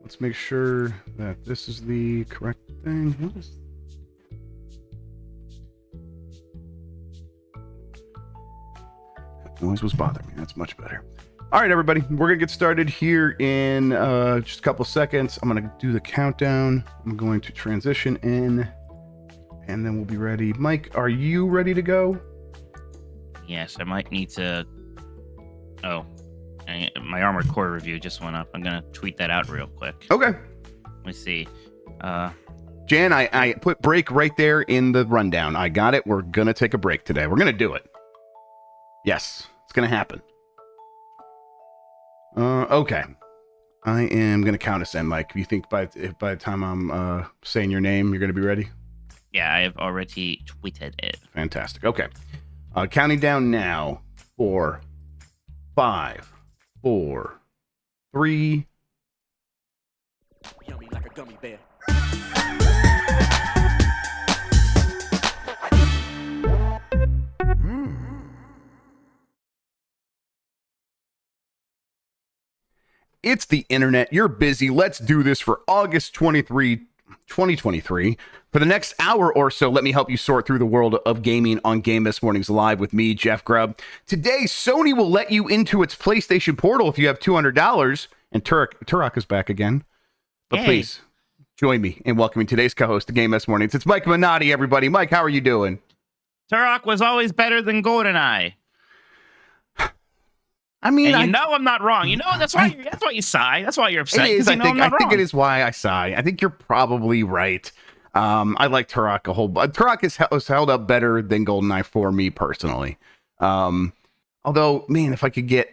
Let's make sure that this is the correct thing. What is... That noise was bothering me. That's much better. All right, everybody, we're gonna get started here in just a couple seconds. I'm gonna do the countdown. I'm going to transition in, and then we'll be ready. Mike, are you ready to go? Yes, I might need to. Oh, my Armored Core review just went up. I'm gonna tweet that out real quick. Okay. Let me see. Jan, I put break right there in the rundown. I got it. We're gonna take a break today. We're gonna do it. Yes, it's gonna happen. Okay. I am gonna count us in, Mike. You think by the time I'm saying your name, you're gonna be ready? Yeah, I have already tweeted it. Fantastic. Okay. Counting down now. 4, 5, 4, 3. Yummy like a gummy bear. It's the internet. You're busy. Let's do this for August 23, 2023. For the next hour or so, let me help you sort through the world of gaming on Game This Morning's Live with me, Jeff Grubb. Today, Sony will let you into its PlayStation Portal if you have $200. And Turok is back again. But Yay. Please, join me in welcoming today's co-host to Game This Mornings. It's Mike Minotti, everybody. Mike, how are you doing? Turok was always better than GoldenEye. I mean, And I'm not wrong. That's why you sigh. That's why you're upset. It is. I think wrong. it is why I sigh. I think you're probably right. I like Turok a whole bunch. Turok has held up better than GoldenEye for me personally. Although, man, if I could get...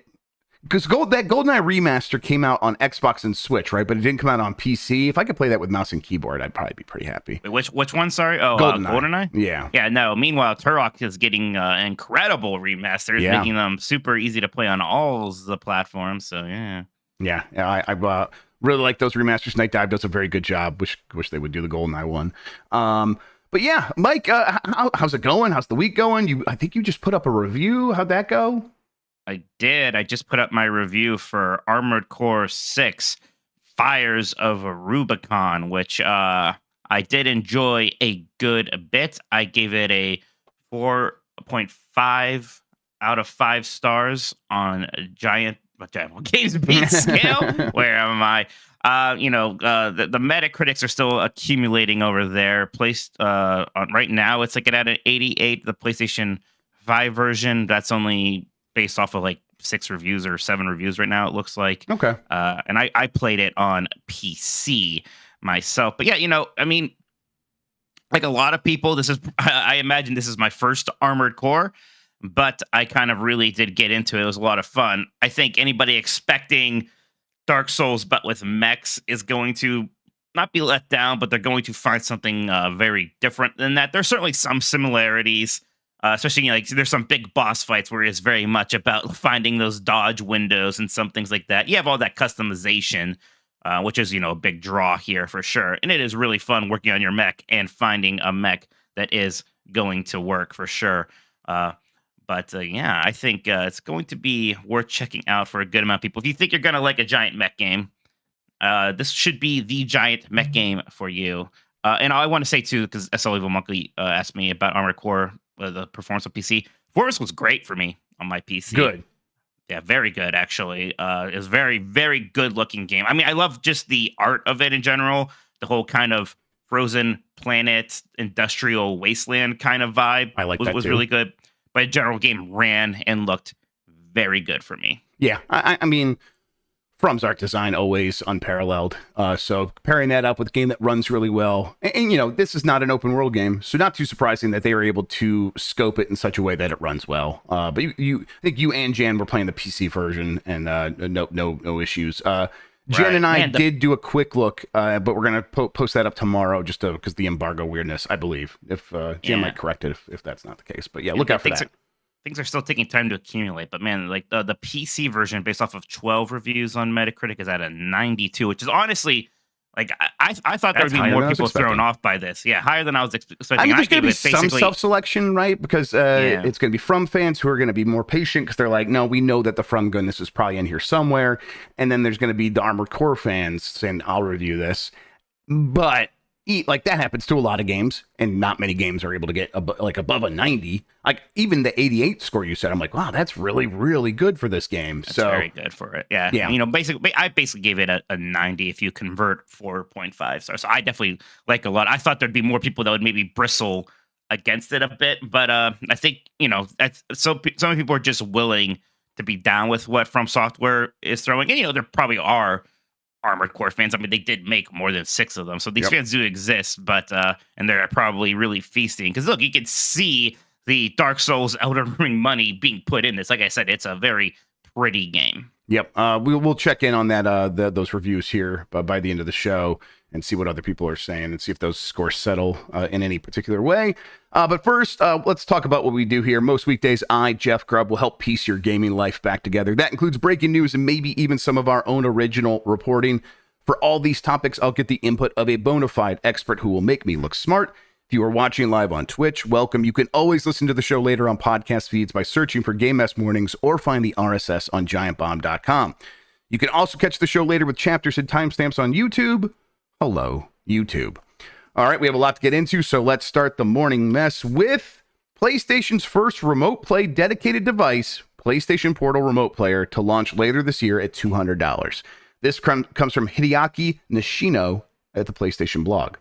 Because that GoldenEye remaster came out on Xbox and Switch, right? But it didn't come out on PC. If I could play that with mouse and keyboard, I'd probably be pretty happy. Wait, which one? Sorry. Oh, GoldenEye. GoldenEye? Yeah. Yeah, no. Meanwhile, Turok is getting incredible remasters, Yeah. making them super easy to play on all the platforms. So, yeah. Yeah. I really like those remasters. Night Dive does a very good job. Wish they would do the GoldenEye one. But yeah, Mike, how's it going? How's the week going? I think you just put up a review. How'd that go? I did. I just put up my review for Armored Core 6, Fires of Rubicon, which I did enjoy a good bit. I gave it a 4.5 out of 5 stars on a giant Games Beat scale. Where am I? The Metacritics are still accumulating over there. Placed right now, it's like at an 88. The PlayStation 5 version, that's only based off of like 6 reviews or 7 reviews right now, it looks like. Okay. And I played it on PC myself. But yeah, like a lot of people, I imagine this is my first Armored Core, but I kind of really did get into it. It was a lot of fun. I think anybody expecting Dark Souls but with mechs is going to not be let down, but they're going to find something very different than that. There's certainly some similarities. Especially, there's some big boss fights where it's very much about finding those dodge windows and some things like that. You have all that customization, which is, a big draw here for sure. And it is really fun working on your mech and finding a mech that is going to work for sure. But I think it's going to be worth checking out for a good amount of people. If you think you're going to like a giant mech game, this should be the giant mech game for you. And I want to say, too, because SL Evil Monkey asked me about Armored Core, the performance of PC. Performance was great for me on my PC. Good. Yeah, very good, actually. It was very, very good looking game. I mean, I love just the art of it in general. The whole kind of frozen planet, industrial wasteland kind of vibe. I like that was too. really good. But the general game ran and looked very good for me. Yeah, I mean, From's art design always unparalleled. So pairing that up with a game that runs really well, and this is not an open world game, so not too surprising that they were able to scope it in such a way that it runs well. But I think you and Jan were playing the PC version, and no issues. Jen and I did do a quick look, but we're gonna post that up tomorrow, just because the embargo weirdness, I believe. If Jen might correct it if that's not the case, but yeah, look out for that. Things are still taking time to accumulate, but man, like the PC version, based off of 12 reviews on Metacritic, is at a 92, which is honestly Like I thought there would That's be higher more than I was people thrown expecting. off by this. Yeah, higher than I was I expecting. mean, I there's going gave to be it some basically. self-selection, right? Because Yeah. it's going to be From fans who are going to be more patient because they're like, no, we know that the From goodness is probably in here somewhere. And then there's going to be the Armored Core fans saying, I'll review this. But like that happens to a lot of games, and not many games are able to get above a 90. Like even the 88 score you said, I'm like, wow, that's really, really good for this game. That's So very good for it. Yeah. yeah. You know, basically, I basically gave it a 90 if you convert 4.5 stars. So I definitely like a lot. I thought there'd be more people that would maybe bristle against it a bit, but I think, you know, that's some people are just willing to be down with what From Software is throwing. And, you know, there probably are Armored Core fans. I mean, they did make more than 6 of them. So these Yep. fans do exist, but and they're probably really feasting. Because look, you can see the Dark Souls Elden Ring money being put in this. Like I said, it's a very pretty game. Yep. We'll check in on that those reviews here by the end of the show and see what other people are saying and see if those scores settle in any particular way. But first, let's talk about what we do here. Most weekdays, I, Jeff Grubb, will help piece your gaming life back together. That includes breaking news and maybe even some of our own original reporting. For all these topics, I'll get the input of a bona fide expert who will make me look smart. If you are watching live on Twitch, welcome. You can always listen to the show later on podcast feeds by searching for Game Mess Mornings or find the RSS on giantbomb.com. You can also catch the show later with chapters and timestamps on YouTube. Hello, YouTube. All right, we have a lot to get into, so let's start the morning mess with PlayStation's first remote play dedicated device, PlayStation Portal Remote Player, to launch later this year at $200. This comes from Hideaki Nishino at the PlayStation blog.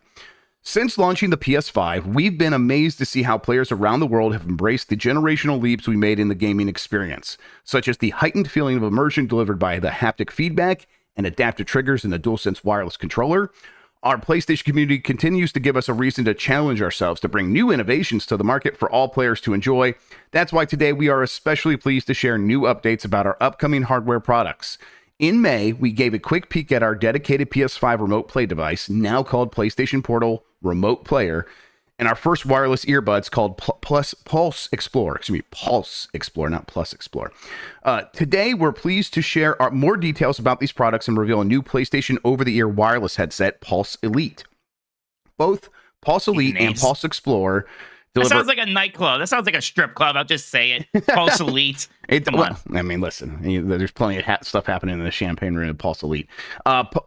Since launching the PS5, we've been amazed to see how players around the world have embraced the generational leaps we made in the gaming experience, such as the heightened feeling of immersion delivered by the haptic feedback and adaptive triggers in the DualSense wireless controller. Our PlayStation community continues to give us a reason to challenge ourselves to bring new innovations to the market for all players to enjoy. That's why today we are especially pleased to share new updates about our upcoming hardware products. In May, we gave a quick peek at our dedicated PS5 remote play device, now called PlayStation Portal Remote Player, and our first wireless earbuds called Pulse Explorer. Excuse me, Pulse Explorer, not Plus Explorer. Today, we're pleased to share more details about these products and reveal a new PlayStation over-the-ear wireless headset, Pulse Elite. Both Pulse Elite and Pulse Explorer That sounds like a nightclub. That sounds like a strip club. I'll just say it. Pulse Elite. Come on. I mean, listen, there's plenty of stuff happening in the champagne room of Pulse Elite.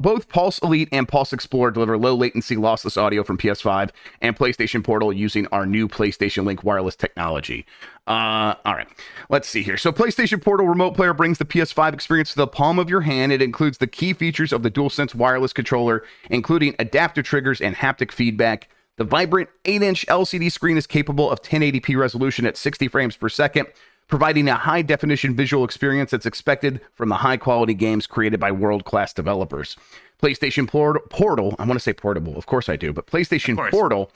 Both Pulse Elite and Pulse Explorer deliver low latency, lossless audio from PS5 and PlayStation Portal using our new PlayStation Link wireless technology. All right, let's see here. So PlayStation Portal Remote Player brings the PS5 experience to the palm of your hand. It includes the key features of the DualSense wireless controller, including adaptive triggers and haptic feedback. The vibrant 8-inch LCD screen is capable of 1080p resolution at 60 frames per second, providing a high-definition visual experience that's expected from the high-quality games created by world-class developers. PlayStation Portal, I want to say portable, of course I do, but PlayStation Portal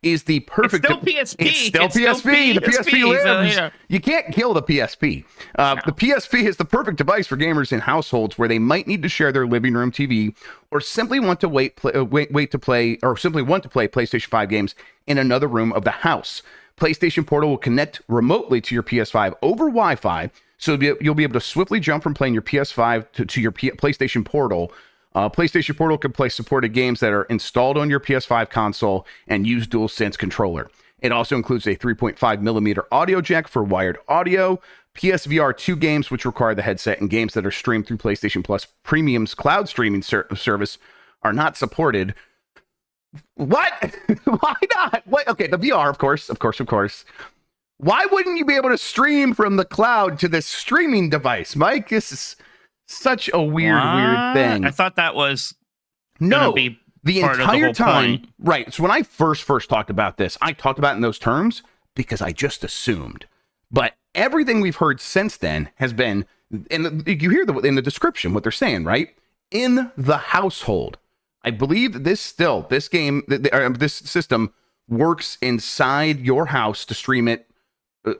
is the perfect... It's still PSP. It's still PSP. The PSP lives. So, you can't kill the PSP. No. The PSP is the perfect device for gamers in households where they might need to share their living room TV or simply want to wait to play PlayStation 5 games in another room of the house. PlayStation Portal will connect remotely to your PS5 over Wi-Fi, so you'll be able to swiftly jump from playing your PS5 to your PlayStation Portal. PlayStation Portal can play supported games that are installed on your PS5 console and use DualSense controller. It also includes a 3.5 millimeter audio jack for wired audio, PSVR 2 games which require the headset, and games that are streamed through PlayStation Plus Premium's cloud streaming service are not supported. What? Why not? What? Okay, the VR, of course. Why wouldn't you be able to stream from the cloud to this streaming device, Mike? This is such a weird thing. I thought that was the entire time. Point. Right. So when I first talked about this, I talked about it in those terms because I just assumed. But everything we've heard since then has been, and you hear in the description what they're saying, right? In the household. I believe this system works inside your house to stream it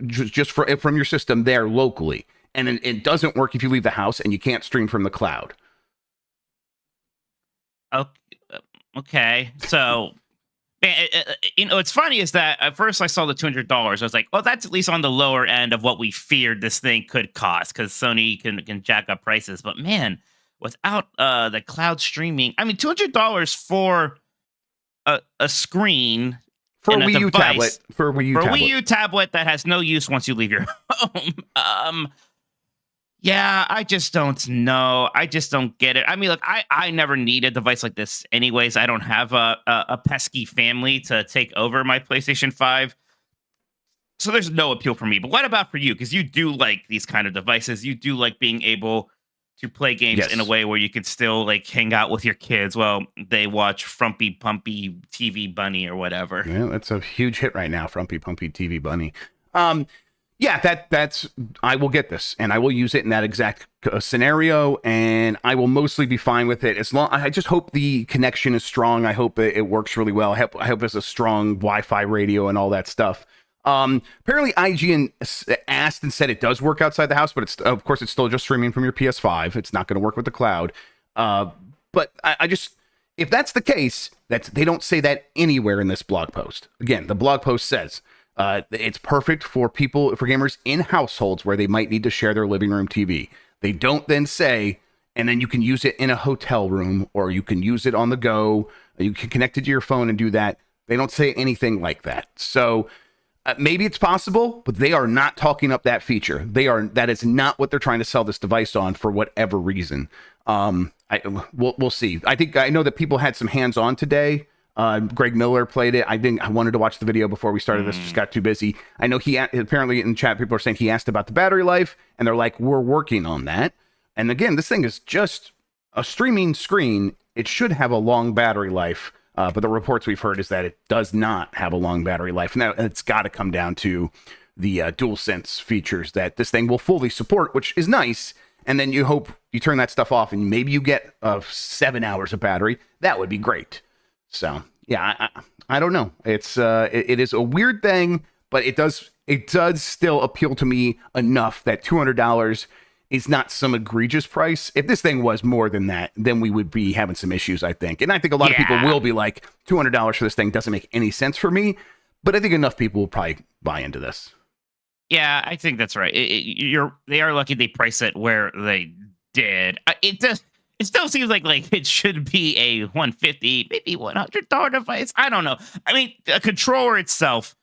just from your system there locally. And then it doesn't work if you leave the house and you can't stream from the cloud. Okay. So, what's funny is that at first I saw the $200. I was like, well, that's at least on the lower end of what we feared this thing could cost because Sony can jack up prices. But man, without the cloud streaming. I mean, $200 for a screen For a and a Wii U device tablet. For a Wii U for a tablet. Wii U tablet that has no use once you leave your home. Yeah, I just don't know. I just don't get it. I mean, look, I never need a device like this anyways. I don't have a pesky family to take over my PlayStation 5. So there's no appeal for me. But what about for you? Because you do like these kind of devices. You do like being able to play games in a Yes. way where you can still like hang out with your kids while they watch Frumpy Pumpy TV Bunny or whatever. Yeah, that's a huge hit right now, Frumpy Pumpy TV Bunny. Yeah, that's I will get this and I will use it in that exact scenario, and I will mostly be fine with it as long. I just hope the connection is strong. I hope it works really well. I hope it's a strong Wi-Fi radio and all that stuff. Apparently IGN asked and said it does work outside the house, but it's of course it's still just streaming from your PS5. It's not going to work with the cloud. But I just, if that's the case, they don't say that anywhere in this blog post. Again, the blog post says it's perfect for gamers in households where they might need to share their living room TV. They don't then say, and then you can use it in a hotel room, or you can use it on the go. You can connect it to your phone and do that. They don't say anything like that. So maybe it's possible, but they are not talking up that feature. That is not what they're trying to sell this device on for whatever reason. We'll see. I know that people had some hands-on today. Greg Miller played it. I wanted to watch the video before we started this, just got too busy. I know apparently in chat, people are saying he asked about the battery life, and they're like, we're working on that. And again, this thing is just a streaming screen. It should have a long battery life. But the reports we've heard is that it does not have a long battery life. Now, it's got to come down to the DualSense features that this thing will fully support, which is nice. And then you hope you turn that stuff off and maybe you get 7 hours of battery. That would be great. So, yeah, I don't know. It is a weird thing, but it does still appeal to me enough that $200 is not some egregious price. If this thing was more than that, then we would be having some issues, I think. And I think a lot of people will be like, $200 for this thing doesn't make any sense for me. But I think enough people will probably buy into this. Yeah, I think that's right. They are lucky they price it where they did. It still seems like it should be a $150, maybe $100 device. I don't know. I mean, a controller itself,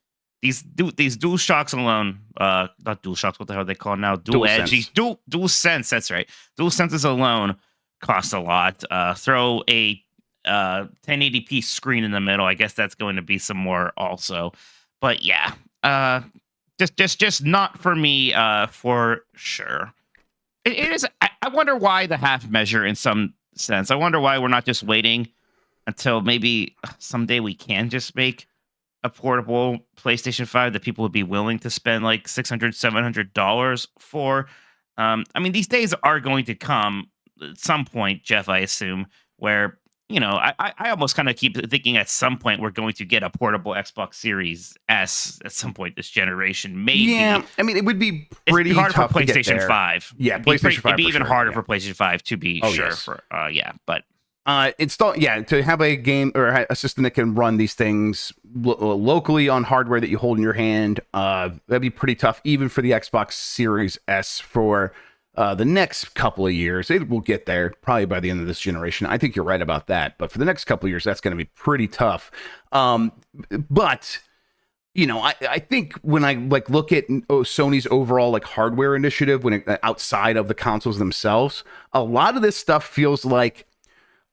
these dual shocks alone, not dual shocks, what the hell are they called now? Dual edge. These dual sense, that's right. Dual senses alone cost a lot. Throw a 1080p screen in the middle. I guess that's going to be some more also. But yeah, just not for me, for sure. It is. I wonder why the half measure in some sense. I wonder why we're not just waiting until maybe someday we can just make a portable PlayStation 5 that people would be willing to spend like $600, $700 for. I mean, these days are going to come at some point, Jeff, I assume, where, I almost kind of keep thinking at some point we're going to get a portable Xbox Series S at some point this generation. Maybe. Yeah, I mean, it would be pretty hard tough for to get PlayStation there. 5. Yeah, PlayStation 5. It'd be even harder yeah. for PlayStation 5 to be sure. Yes. But to have a game or a system that can run these things locally on hardware that you hold in your hand, that'd be pretty tough, even for the Xbox Series S for the next couple of years. It will get there probably by the end of this generation. I think you're right about that. But for the next couple of years, that's going to be pretty tough. But I think when I look at Sony's overall hardware initiative, outside of the consoles themselves, a lot of this stuff feels like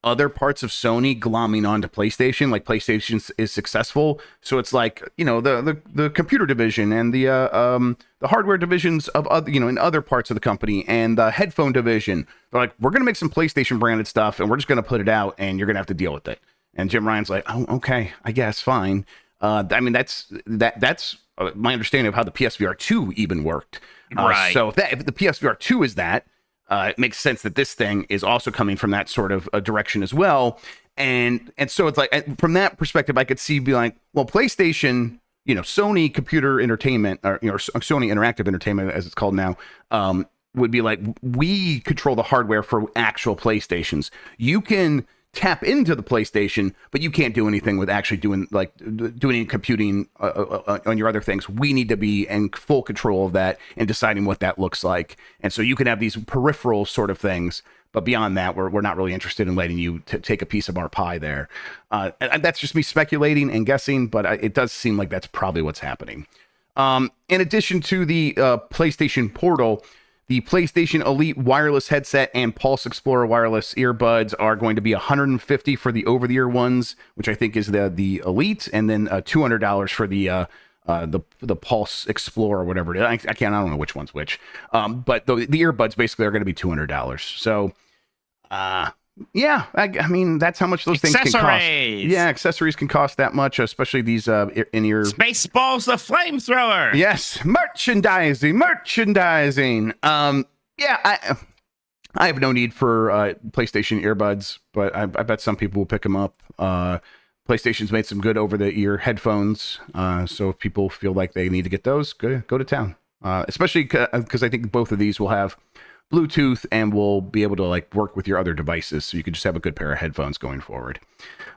other parts of Sony glomming onto PlayStation. Like PlayStation is successful, so it's the computer division and the hardware divisions of other in other parts of the company, and the headphone division. They're like, we're gonna make some PlayStation branded stuff, and we're just gonna put it out, and you're gonna have to deal with it. And Jim Ryan's like, oh, okay, I guess, fine. I mean, that's my understanding of how the PSVR 2 even worked. Right. So if the PSVR 2 is that. It makes sense that this thing is also coming from that sort of a direction as well. And so it's from that perspective, I could see be like, well, PlayStation, Sony Computer Entertainment, or Sony Interactive Entertainment, as it's called now, would be like, we control the hardware for actual PlayStations. You can tap into the PlayStation, but you can't do anything with actually doing any computing on your other things. We need to be in full control of that and deciding what that looks like. And so you can have these peripheral sort of things, but beyond that, we're not really interested in letting you take a piece of our pie there. And that's just me speculating and guessing, but it does seem like that's probably what's happening. In addition to the PlayStation Portal, the PlayStation Elite wireless headset and Pulse Explorer wireless earbuds are going to be $150 for the over-the-ear ones, which I think is the Elite, and then $200 for the Pulse Explorer, whatever it is. I don't know which one's which. But the earbuds basically are going to be $200. So, yeah, I mean, that's how much those things can cost. Yeah, accessories can cost that much, especially these in-ear. Spaceballs the flamethrower. Yes, merchandising. Yeah, I have no need for PlayStation earbuds, but I bet some people will pick them up. PlayStation's made some good over-the-ear headphones, so if people feel like they need to get those, go to town. Especially because I think both of these will have Bluetooth and will be able to like work with your other devices, so you can just have a good pair of headphones going forward.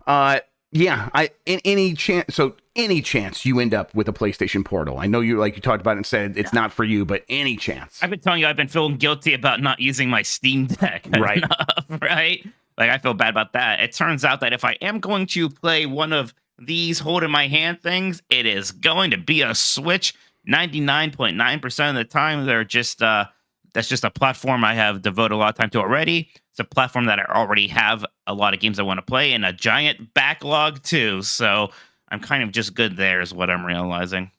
Any chance you end up with a PlayStation Portal. I know you talked about it and said it's not for you, but any chance. I've been telling you I've been feeling guilty about not using my Steam Deck right enough, right? Like I feel bad about that. It turns out that if I am going to play one of these hold in my hand things, it is going to be a Switch. 99.9% of the time they're just that's just a platform I have devoted a lot of time to already. It's a platform that I already have a lot of games I want to play and a giant backlog too. So I'm kind of just good there is what I'm realizing.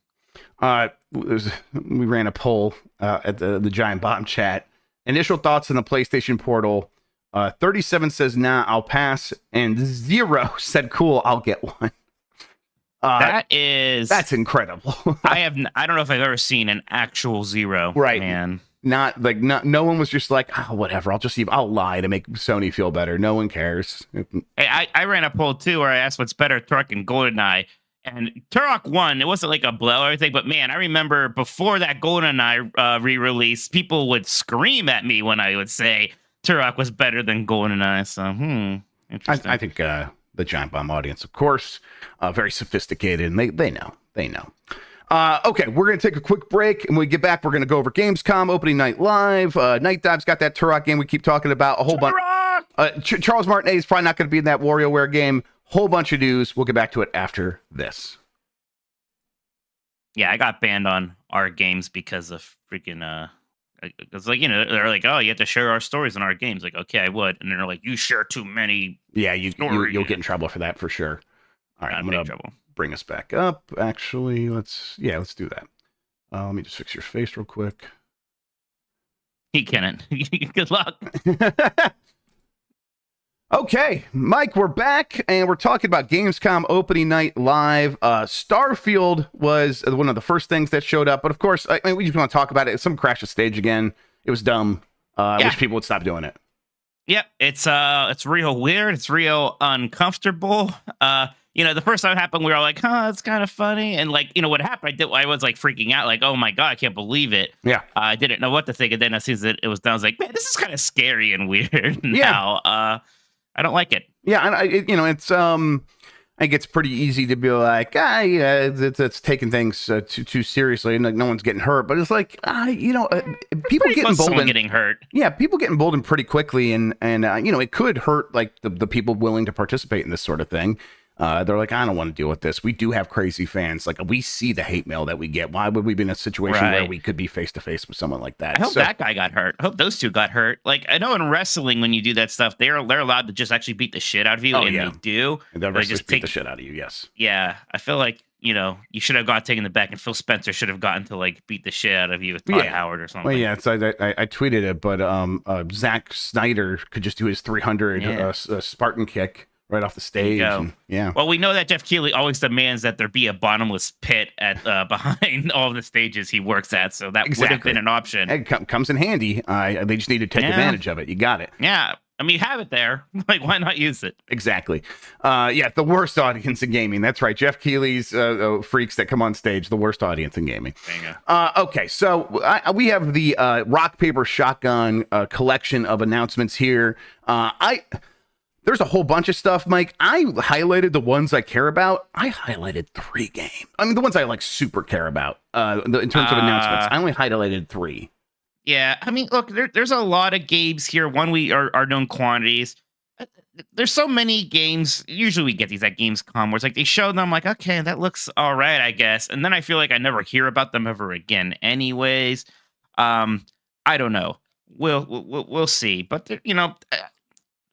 We ran a poll at the Giant Bomb chat. Initial thoughts on the PlayStation Portal. 37 says, nah, I'll pass. And 0 said, cool, I'll get one. That's incredible. I don't know if I've ever seen an actual 0. Right. Man. No one was just like, oh, whatever. I'll lie to make Sony feel better. No one cares. Hey, I ran a poll too where I asked what's better, Turok and GoldenEye. And Turok won. It wasn't like a blow or anything, but man, I remember before that GoldenEye re-release, people would scream at me when I would say Turok was better than GoldenEye. So, interesting. I think the Giant Bomb audience, of course, very sophisticated, and they know. Okay, we're going to take a quick break, and when we get back, we're going to go over Gamescom, opening night live. Night Dive's got that Turok game we keep talking about, a whole bunch. Charles Martinet is probably not going to be in that WarioWare game. Whole bunch of news. We'll get back to it after this. Yeah, I got banned on our games because of freaking, it's like, they're like, oh, you have to share our stories in our games. Like, okay, I would. And they're like, you share too many. Yeah, you'll get in trouble for that for sure. All right, I'm going to bring us back up. Actually, let's do that. Let me just fix your face real quick. He can't. Good luck. Okay, Mike, we're back, and we're talking about Gamescom opening night live. Starfield was one of the first things that showed up, but of course, we just want to talk about it. Some crashed the stage again. It was dumb. I wish people would stop doing it. Yep, it's real weird. It's real uncomfortable. The first time it happened, we were all like, it's kind of funny. And what happened, I was like freaking out, like, oh my God, I can't believe it. Yeah. I didn't know what to think. And then as soon as it was done, I was like, man, this is kind of scary and weird now. Yeah. I don't like it. Yeah. And it's, I think it's pretty easy to be like, it's taking things too seriously and like no one's getting hurt. But it's like, people get emboldened. Getting hurt. Yeah, people get emboldened pretty quickly, and it could hurt like the people willing to participate in this sort of thing. They're like, I don't want to deal with this. We do have crazy fans. Like, we see the hate mail that we get. Why would we be in a situation where we could be face to face with someone like that? I hope that guy got hurt. I hope those two got hurt. Like, I know in wrestling, when you do that stuff, they're allowed to just actually beat the shit out of you, they do. And they'll just beat the shit out of you. Yes. Yeah, I feel like you should have taken the back, and Phil Spencer should have gotten to like beat the shit out of you with Ty Howard or something. Well, yeah, it's, I tweeted it, but Zack Snyder could just do his 300 Spartan kick right off the stage. Yeah. Well, we know that Jeff Keighley always demands that there be a bottomless pit at behind all of the stages he works at, so that would have been an option. It comes in handy. They just need to take advantage of it. You got it. Yeah. I mean, you have it there. Like, why not use it? Exactly. The worst audience in gaming. That's right. Jeff Keighley's freaks that come on stage, the worst audience in gaming. Okay, so we have the Rock, Paper, Shotgun collection of announcements here. There's a whole bunch of stuff, Mike. I highlighted the ones I care about. I highlighted 3 games. I mean, the ones I like super care about. In terms of announcements, I only highlighted 3. Yeah, I mean, look, there's a lot of games here. One, we are known quantities. There's so many games. Usually we get these at Gamescom where it's like they show them, I'm like, okay, that looks all right, I guess. And then I feel like I never hear about them ever again anyways. I don't know. We'll see. But,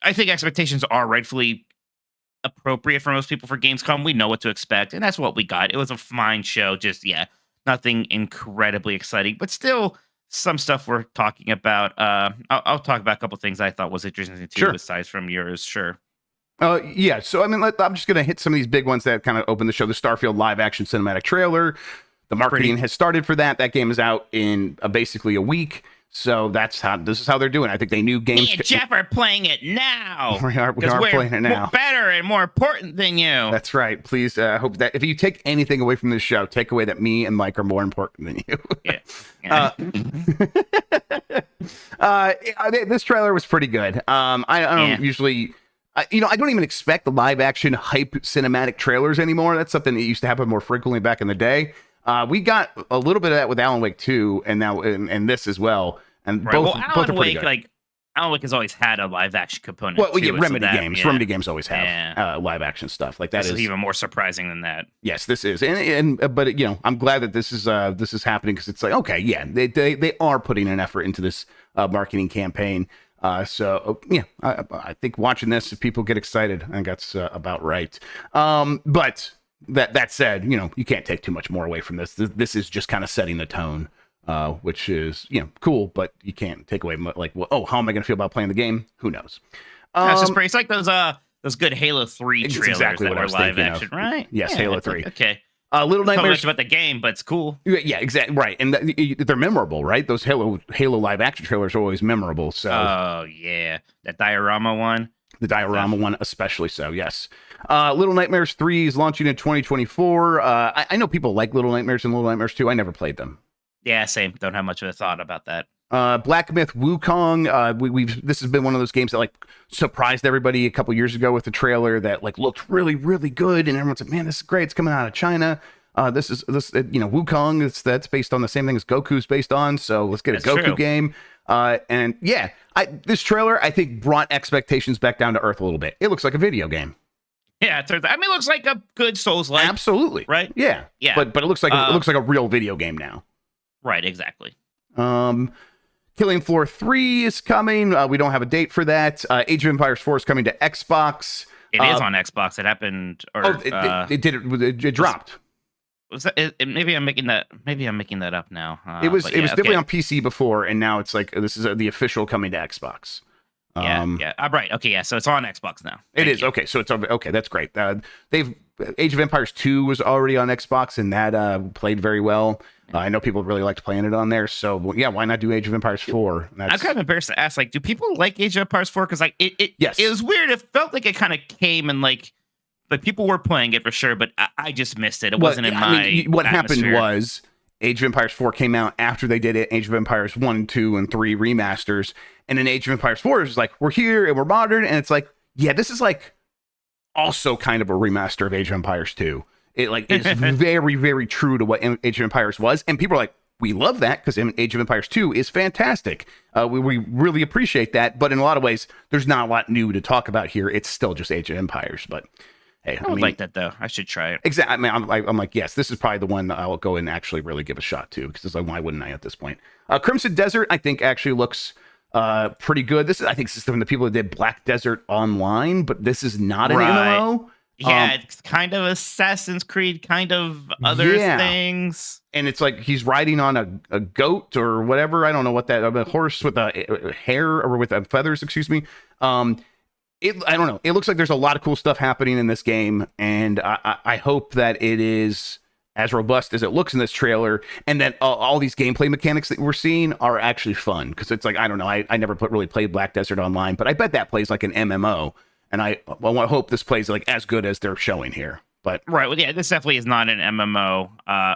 I think expectations are rightfully appropriate for most people for Gamescom. We know what to expect, and that's what we got. It was a fine show. Just, yeah, nothing incredibly exciting, but still some stuff we're talking about. I'll talk about a couple things I thought was interesting too, Sure. besides from yours. Sure. Yeah. So, I mean, I'm just going to hit some of these big ones that kind of open the show. The Starfield live action cinematic trailer. The marketing has started for that. That game is out in basically a week. So this is how they're doing. I think they knew games. Me and Jeff are playing it now. we are we're playing it now. Better and more important than you. That's right. Please hope that if you take anything away from this show, take away that me and Mike are more important than you. Yeah. This trailer was pretty good. I don't usually. I don't even expect the live action hype cinematic trailers anymore. That's something that used to happen more frequently back in the day. We got a little bit of that with Alan Wake 2 and now and this as well. And right. both Alan are pretty Wake, good. Alan Wake has always had a live action component. Well, to yeah, it, Remedy so games. Remedy games always have live action stuff like that. This is even more surprising than that. Yes, this is, but I'm glad that this is happening because it's like, okay, yeah, they are putting an effort into this marketing campaign. So yeah, I think watching this, if people get excited, I think that's about right. But that said, you can't take too much more away from this. This is just kind of setting the tone. Which is cool, but you can't take away like, well, how am I going to feel about playing the game? Who knows? It's just it's like those good Halo 3 trailers exactly that what I were was live thinking action, of. right? Yes, Halo 3. Okay. Little Not Nightmares much about the game, but it's cool. Yeah, exactly right, and they're memorable, right? Those Halo live action trailers are always memorable. So, oh yeah, that diorama one. The diorama one, especially so. Yes. Little Nightmares 3 is launching in 2024. I know people like Little Nightmares and Little Nightmares 2. I never played them. Yeah, same. Don't have much of a thought about that. Black Myth Wukong. This has been one of those games that like surprised everybody a couple years ago with the trailer that like looked really, really good, and everyone's like, "Man, this is great! It's coming out of China." Wukong. That's based on the same thing as Goku's based on. So let's get a Goku game. And yeah, this trailer I think brought expectations back down to earth a little bit. It looks like a video game. Yeah, it looks like a good Souls-like. Absolutely. Right? Yeah. Yeah. But it looks like a real video game now. Right, exactly. Killing Floor 3 is coming. We don't have a date for that. Age of Empires 4 is coming to Xbox. It is on Xbox. It happened. It dropped. Was that? Maybe I'm making that. Maybe I'm making that up now. It was definitely on PC before, and now it's like this is the official coming to Xbox. Yeah. I'm right. Okay, yeah. So it's on Xbox now. It is okay. So it's okay. That's great. Age of Empires 2 was already on Xbox, and that played very well. I know people really liked playing it on there. So yeah, why not do Age of Empires 4? I'm kind of embarrassed to ask. Like, do people like Age of Empires 4? Because like it was weird. It felt like it kind of came and like people were playing it for sure, but I just missed it. It wasn't in my. What atmosphere. happened was Age of Empires 4 came out after they did it. Age of Empires 1, 2, and 3 remasters, and then Age of Empires 4 is like we're here and we're modern, and it's like this is like also kind of a remaster of Age of Empires 2. It like is very, very true to what Age of Empires was, and people are like, we love that because Age of Empires 2 is fantastic. We really appreciate that, but in a lot of ways, there's not a lot new to talk about here. It's still just Age of Empires, but hey, I would like that though. I should try it. Exactly. I mean, I'm like, yes, this is probably the one that I'll go and actually really give a shot to because it's like, why wouldn't I at this point? Crimson Desert, I think actually looks pretty good. I think this is from the people that did Black Desert Online, but this is not an MMO. Yeah, it's kind of Assassin's Creed, kind of other things. And it's like he's riding on a goat or whatever. I don't know what a horse with a hair or with feathers, excuse me. I don't know. It looks like there's a lot of cool stuff happening in this game. And I hope that it is as robust as it looks in this trailer. And that all these gameplay mechanics that we're seeing are actually fun. Because it's like, I don't know. I never really played Black Desert Online, but I bet that plays like an MMO. And I hope this plays like as good as they're showing here. But right, well, yeah, this definitely is not an MMO.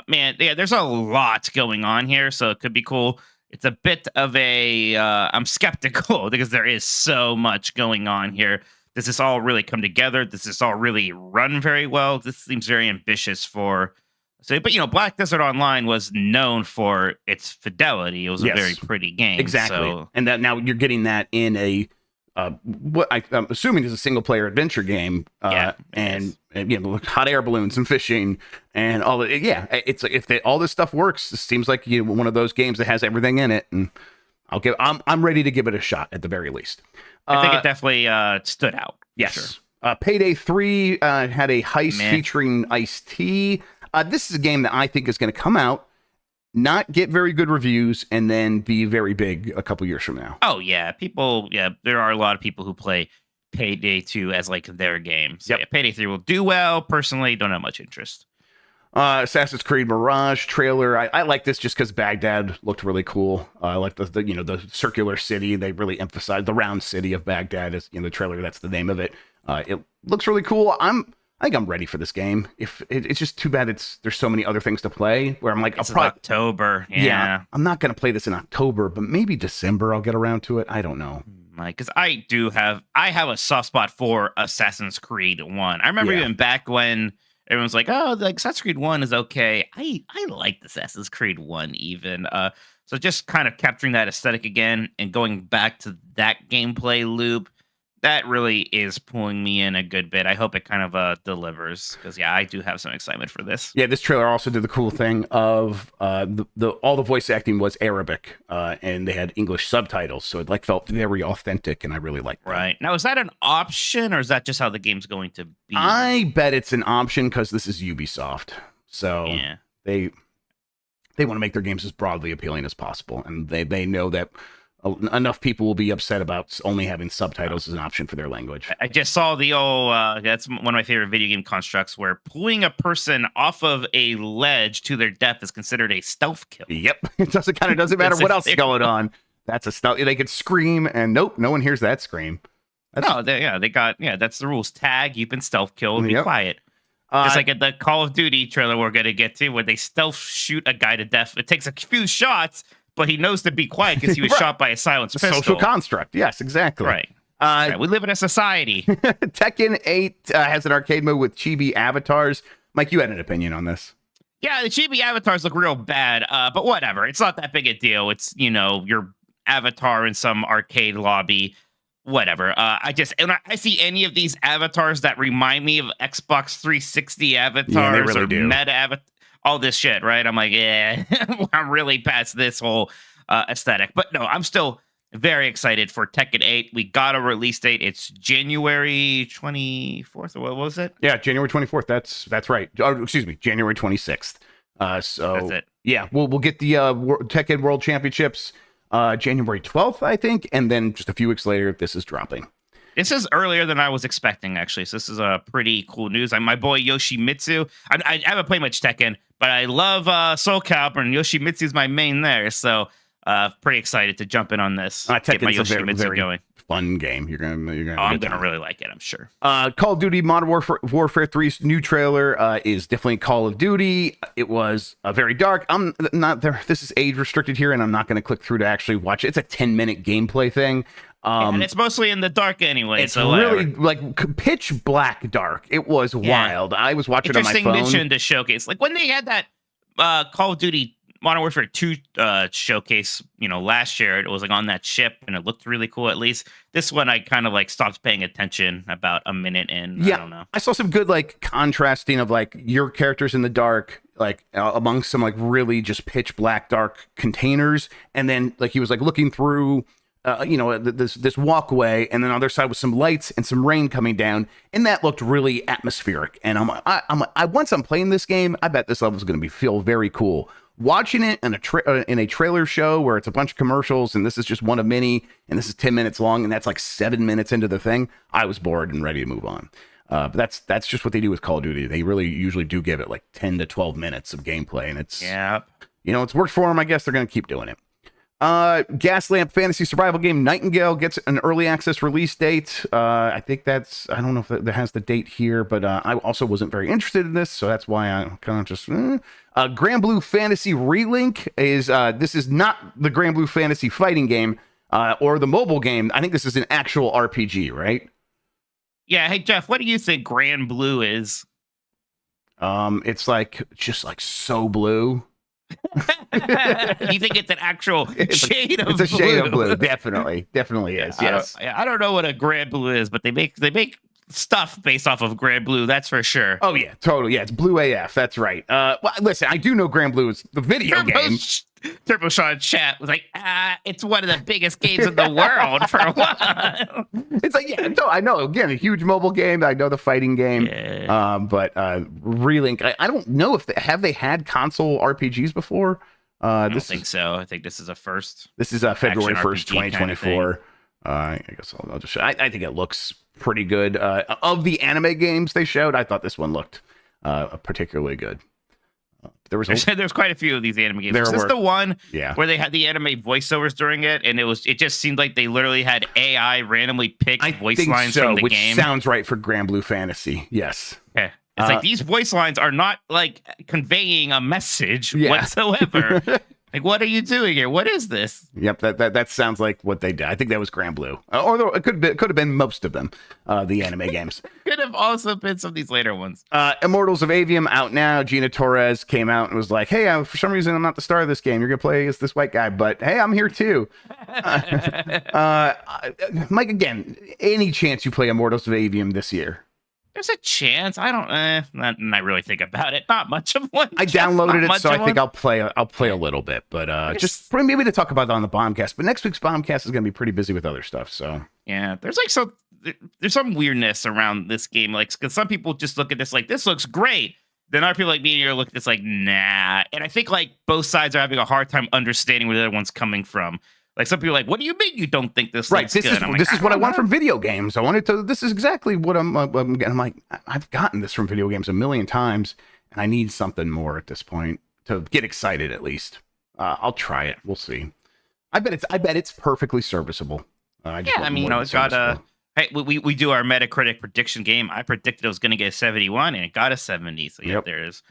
Man, yeah, there's a lot going on here, so it could be cool. It's a bit of a I'm skeptical because there is so much going on here. Does this all really come together? Does this all really run very well? This seems very ambitious for. So, but Black Desert Online was known for its fidelity. It was a very pretty game. Exactly. So. And that now you're getting that in a what I'm assuming is a single player adventure game. And hot air balloons and fishing and all that. Yeah, it's if all this stuff works, it seems like one of those games that has everything in it. And I'm ready to give it a shot at the very least. I think it definitely stood out. Yes. Sure. Payday 3 had a heist featuring Ice-T. This is a game that I think is going to come out, not get very good reviews, and then be very big a couple years from now. Oh, yeah. There are a lot of people who play Payday 2 as like their game. So Payday 3 will do well. Personally, don't have much interest. Assassin's Creed Mirage trailer. I like this just because Baghdad looked really cool. I like the circular city. They really emphasized the round city of Baghdad is the trailer. That's the name of it. It looks really cool. I think I'm ready for this game. It's just too bad there's so many other things to play where I'm like, it's October. Yeah. I'm not going to play this in October, but maybe December I'll get around to it. I don't know. Because I have a soft spot for Assassin's Creed 1. I remember even back when everyone's like, oh, the Assassin's Creed 1 is okay. I liked Assassin's Creed 1 even. So just kind of capturing that aesthetic again and going back to that gameplay loop, that really is pulling me in a good bit. I hope it kind of delivers because, I do have some excitement for this. Yeah, this trailer also did the cool thing of all the voice acting was Arabic and they had English subtitles. So it felt very authentic and I really liked that. Right. Now, is that an option or is that just how the game's going to be? I bet it's an option because this is Ubisoft. So they want to make their games as broadly appealing as possible. And they know that enough people will be upset about only having subtitles as an option for their language. I just saw the that's one of my favorite video game constructs where pulling a person off of a ledge to their death is considered a stealth kill. Yep. It doesn't matter what else is going on. That's a stealth. They could scream and nope, no one hears that scream. That's the rules. Tag, you've been stealth killed, be quiet. Just like at the Call of Duty trailer we're going to get to where they stealth shoot a guy to death. It takes a few shots, but he knows to be quiet because he was shot by a silenced pistol. Social construct. Yes, exactly. Right. We live in a society. Tekken 8 has an arcade mode with chibi avatars. Mike, you had an opinion on this. Yeah, the chibi avatars look real bad, but whatever. It's not that big a deal. It's, your avatar in some arcade lobby. Whatever. I see any of these avatars that remind me of Xbox 360 avatars or meta avatar. All this shit, right? I'm like, I'm really past this whole aesthetic. But no, I'm still very excited for Tekken 8. We got a release date. It's January 24th, or what was it? Yeah, January 24th. That's right. Oh, excuse me, January 26th. So that's it. Yeah, we'll get the Tekken World Championships January 12th, I think, and then just a few weeks later, this is dropping. This is earlier than I was expecting, actually. So this is a pretty cool news. My boy Yoshimitsu. I haven't played much Tekken, but I love Soul Calibur, and Yoshimitsu's my main there. So pretty excited to jump in on this. Get my Yoshimitsu very going. Fun game. I'm gonna really like it, I'm sure. Call of Duty Modern Warfare 3's new trailer is definitely Call of Duty. It was very dark. I'm not there. This is age restricted here, and I'm not going to click through to actually watch it. It's a 10-minute gameplay thing. And it's mostly in the dark anyway. It's so really like pitch black dark. It was wild. I was watching it on my phone. Interesting mission to showcase. Like when they had that Call of Duty Modern Warfare 2 showcase, last year, it was like on that ship and it looked really cool at least. This one I kind of stopped paying attention about a minute in. Yeah, I don't know. I saw some good contrasting of your characters in the dark, amongst some really just pitch black dark containers, and then he was looking through this walkway, and then on the other side was some lights and some rain coming down, and that looked really atmospheric. And once I'm playing this game, I bet this level is going to feel very cool. Watching it in a trailer show where it's a bunch of commercials, and this is just one of many, and this is 10 minutes long, and that's 7 minutes into the thing, I was bored and ready to move on. But that's just what they do with Call of Duty. They really usually do give it 10 to 12 minutes of gameplay, and it's it's worked for them. I guess they're going to keep doing it. Gaslamp fantasy survival game Nightingale gets an early access release date. I think I don't know if that has the date here, but I also wasn't very interested in this, so that's why I kind of just. Grand Blue Fantasy Relink is this is not the Grand Blue Fantasy fighting game or the mobile game. I think this is an actual RPG, right? Yeah. Hey Jeff, what do you think Grand Blue is? It's like just like so blue. You think it's an actual shade of It's a shade of blue. blue? Definitely Yeah, is. Yes. I don't know what a Grand Blue is, but they make stuff based off of Grand Blue. That's for sure. Oh yeah, totally. Yeah, it's Blue AF. That's right. Well, listen, I do know Grand Blue is the video game. Turbo Sean chat was like, it's one of the biggest games in the world for a while. It's like, yeah, no, I know. Again, a huge mobile game. I know the fighting game. Yeah. But Relink, I don't know if they had console RPGs before. I don't think so. I think this is a first. This is February 1st, RPG kind of 2024. I guess I'll just show. I think it looks pretty good. Of the anime games they showed, I thought this one looked particularly good. There's quite a few of these anime games. There Is this were- the one Yeah. where they had the anime voiceovers during it, and it just seemed like they literally had AI randomly pick I voice think lines so, from the which game? sounds right for Grand Blue Fantasy. Yes. Okay. It's like these voice lines are not like conveying a message Yeah. whatsoever. Like, what are you doing here? What is this? Yep, that sounds like what they did. I think that was Grand Blue, or it could have been most of them, the anime games. Could have also been some of these later ones. Immortals of Avium out now. Gina Torres came out and was like, "Hey, for some reason I'm not the star of this game. You're gonna play as this white guy, but hey, I'm here too." Mike, again, any chance you play Immortals of Avium this year? There's a chance. I don't. Not really think about it. Not much of one. I Jeff, downloaded not it, much so of I think one. I'll play a little bit, but Yes. just maybe to talk about it on the Bombcast. But next week's Bombcast is going to be pretty busy with other stuff. So Yeah, there's some weirdness around this game. Like, because some people just look at this like this looks great. Then other people like me are looking at this like nah. And I think like both sides are having a hard time understanding where the other one's coming from. Like some people are like, what do you mean you don't think this right, looks this good? is I'm like, this is what I don't want know. from video games. I wanted to. This is exactly what I'm getting. I'm like, I've gotten this from video games a million times, and I need something more at this point to get excited. At least I'll try it. We'll see. I bet it's perfectly serviceable. I just Yeah, I want mean, more you know, than it's got serviceable. hey, we do our Metacritic prediction game. I predicted it was going to get a 71, and it got a 70. So yeah, Yep. there is.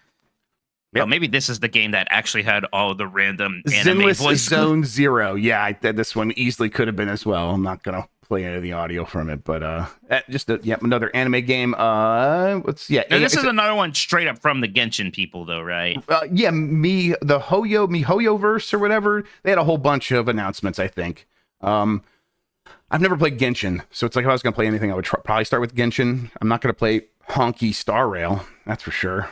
Yep. Well, maybe this is the game that actually had all the random anime Zenless voice. Zone Zero. Yeah, this one easily could have been as well. I'm not gonna play any of the audio from it, but just another anime game. Let's Now, this is another one straight up from the Genshin people, though, right? the MiHoYo verse or whatever. They had a whole bunch of announcements. I think. I've never played Genshin, so it's like if I was gonna play anything, I would probably start with Genshin. I'm not gonna play Honky Star Rail. That's for sure.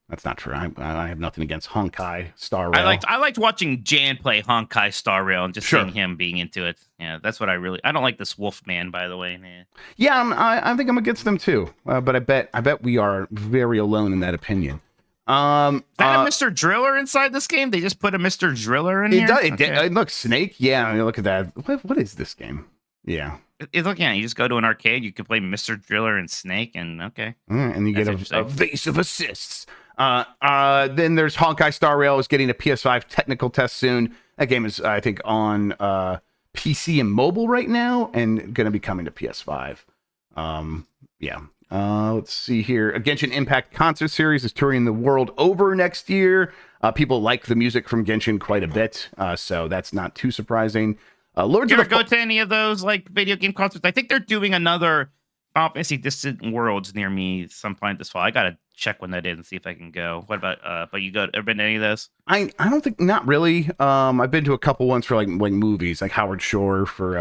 That's not true. I have nothing against Honkai Star Rail. I liked watching Jan play Honkai Star Rail and just Sure. seeing him being into it. Yeah, that's what I don't like this Wolf Man, by the way. Man. Yeah, I think I'm against them too. But I bet we are very alone in that opinion. Is that a Mr. Driller inside this game? They just put a Mr. Driller in here? It does. Okay. Look, Snake. Yeah, I mean, look at that. What is this game? Yeah, Look, yeah, you just go to an arcade, you can play Mr. Driller and Snake, and okay. and you That's get a interesting. vase of assists. Then there's Honkai Star Rail is getting a PS5 technical test soon. That game is, I think, on PC and mobile right now, and going to be coming to PS5. Yeah. Let's see here. A Genshin Impact concert series is touring the world over next year. People like the music from Genshin quite a bit, so that's not too surprising. Lords You of ever the go to any of those like video game concerts? I think they're doing another Final Fantasy Distant Worlds near me some point this fall. I gotta check when that is and see if I can go. What about but you ever been to any of those? I don't think, not really. I've been to a couple ones for like movies, like Howard Shore for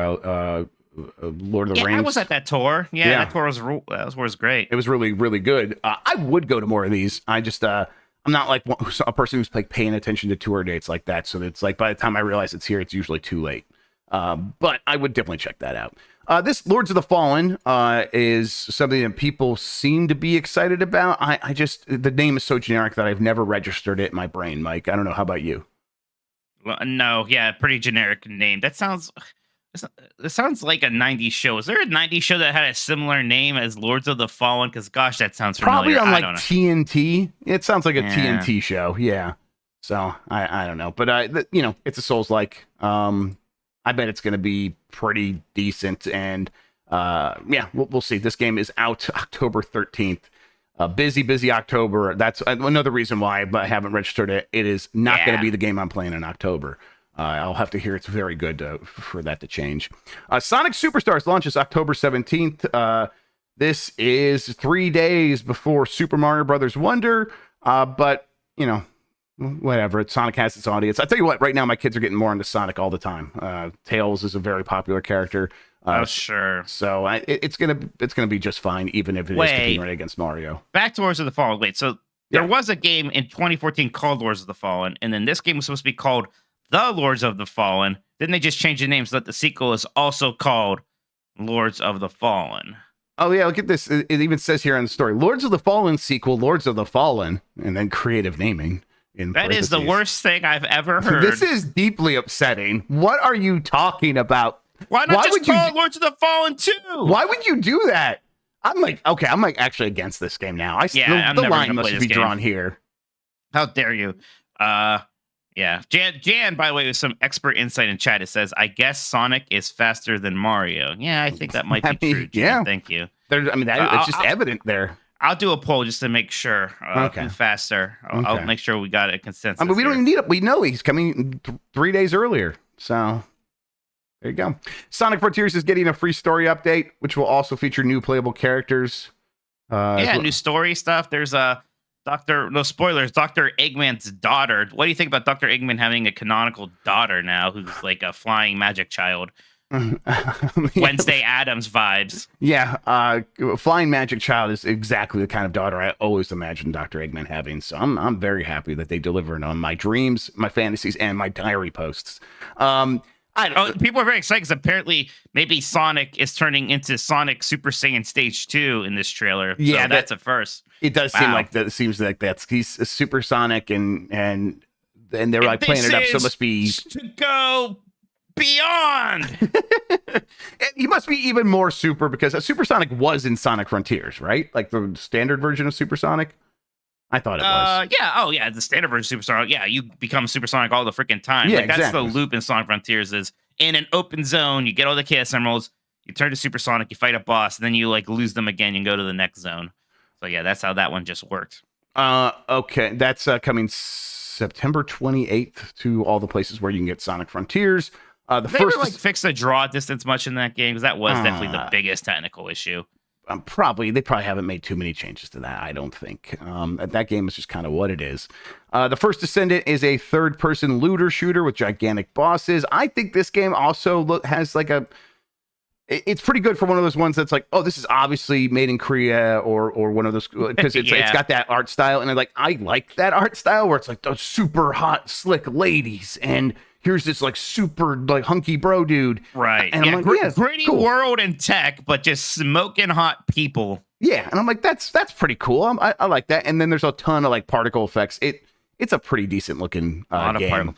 Lord of the Yeah, Rings. I was at that tour. Yeah, Yeah. that tour was great. It was really, really good. I would go to more of these. I just, I'm not like a person who's like paying attention to tour dates like that. So it's like by the time I realize it's here, it's usually too late. But I would definitely check that out. This Lords of the Fallen is something that people seem to be excited about. I just, the name is so generic that I've never registered it in my brain, Mike. I don't know. How about you? Well, no, yeah, pretty generic name. That sounds. It sounds like a 90s show. Is there a 90s show that had a similar name as Lords of the Fallen? Because, gosh, that sounds Probably familiar. on I like don't know. TNT. It sounds like a Yeah. TNT show. Yeah. So I don't know, but it's a Souls-like. I bet it's going to be pretty decent, and yeah, we'll see. This game is out October 13th. Busy October. That's another reason why I haven't registered it. It is not going Yeah. to be the game I'm playing in October. I'll have to hear it's very good for that to change. Sonic Superstars launches October 17th. This is 3 days before Super Mario Brothers Wonder, but whatever. Sonic has its audience. I tell you what, right now my kids are getting more into Sonic all the time. Tails is a very popular character. Oh, sure. So it's gonna be just fine, even if it is competing right against Mario. Back to Lords of the Fallen. Wait, so there was a game in 2014 called Lords of the Fallen, and then this game was supposed to be called The Lords of the Fallen. Then they just changed the name so that the sequel is also called Lords of the Fallen. Oh yeah, look at this. It even says here on the story, Lords of the Fallen sequel, Lords of the Fallen, and then creative naming. That is the worst thing I've ever heard. This is deeply upsetting. What are you talking about? Why not just call it Lords of the Fallen 2? Why would you do that? I'm like actually against this game now. The line must be drawn here. How dare you? Yeah. Jan, by the way, with some expert insight in chat, it says, I guess Sonic is faster than Mario. Yeah, I think that might be true. Jan. Yeah. Thank you. It's just evident there. I'll do a poll just to make sure. Who faster? I'll make sure we got a consensus. I mean, we don't even need it. We know he's coming 3 days earlier. So there you go. Sonic Frontiers is getting a free story update, which will also feature new playable characters. New story stuff. There's no spoilers, Dr. Eggman's daughter. What do you think about Dr. Eggman having a canonical daughter now who's like a flying magic child? Wednesday Addams vibes. Yeah, flying magic child is exactly the kind of daughter I always imagined Dr. Eggman having. So I'm very happy that they delivered on my dreams, my fantasies, and my diary posts. People are very excited because apparently maybe Sonic is turning into Sonic Super Saiyan Stage 2 in this trailer. Yeah, so that's a first. It does seem like that. It seems like he's a Supersonic and they're like playing it up. So it must be to go beyond. He must be even more super because Supersonic was in Sonic Frontiers, right? Like the standard version of Supersonic. I thought it was. Yeah. Oh, yeah. The standard version of Supersonic. Yeah, you become Supersonic all the freaking time. Yeah, that's the loop in Sonic Frontiers. Is in an open zone, you get all the Chaos Emeralds, you turn to Supersonic, you fight a boss, and then you like lose them again and go to the next zone. So yeah, that's how that one just worked. Okay, that's coming September 28th to all the places where you can get Sonic Frontiers. Fix the draw distance much in that game because that was definitely the biggest technical issue. They probably haven't made too many changes to that. I don't think that game is just kind of what it is. The First Descendant is a third-person looter shooter with gigantic bosses. I think this game also has like it's pretty good for one of those ones that's like, oh, this is obviously made in Korea or one of those because it's got that art style, and I like that art style where it's like those super hot slick ladies and here's this like super like hunky bro dude. Right. And I'm like, gritty cool. World and tech, but just smoking hot people. Yeah. And I'm like, that's pretty cool. I like that. And then there's a ton of like particle effects. It's a pretty decent looking game.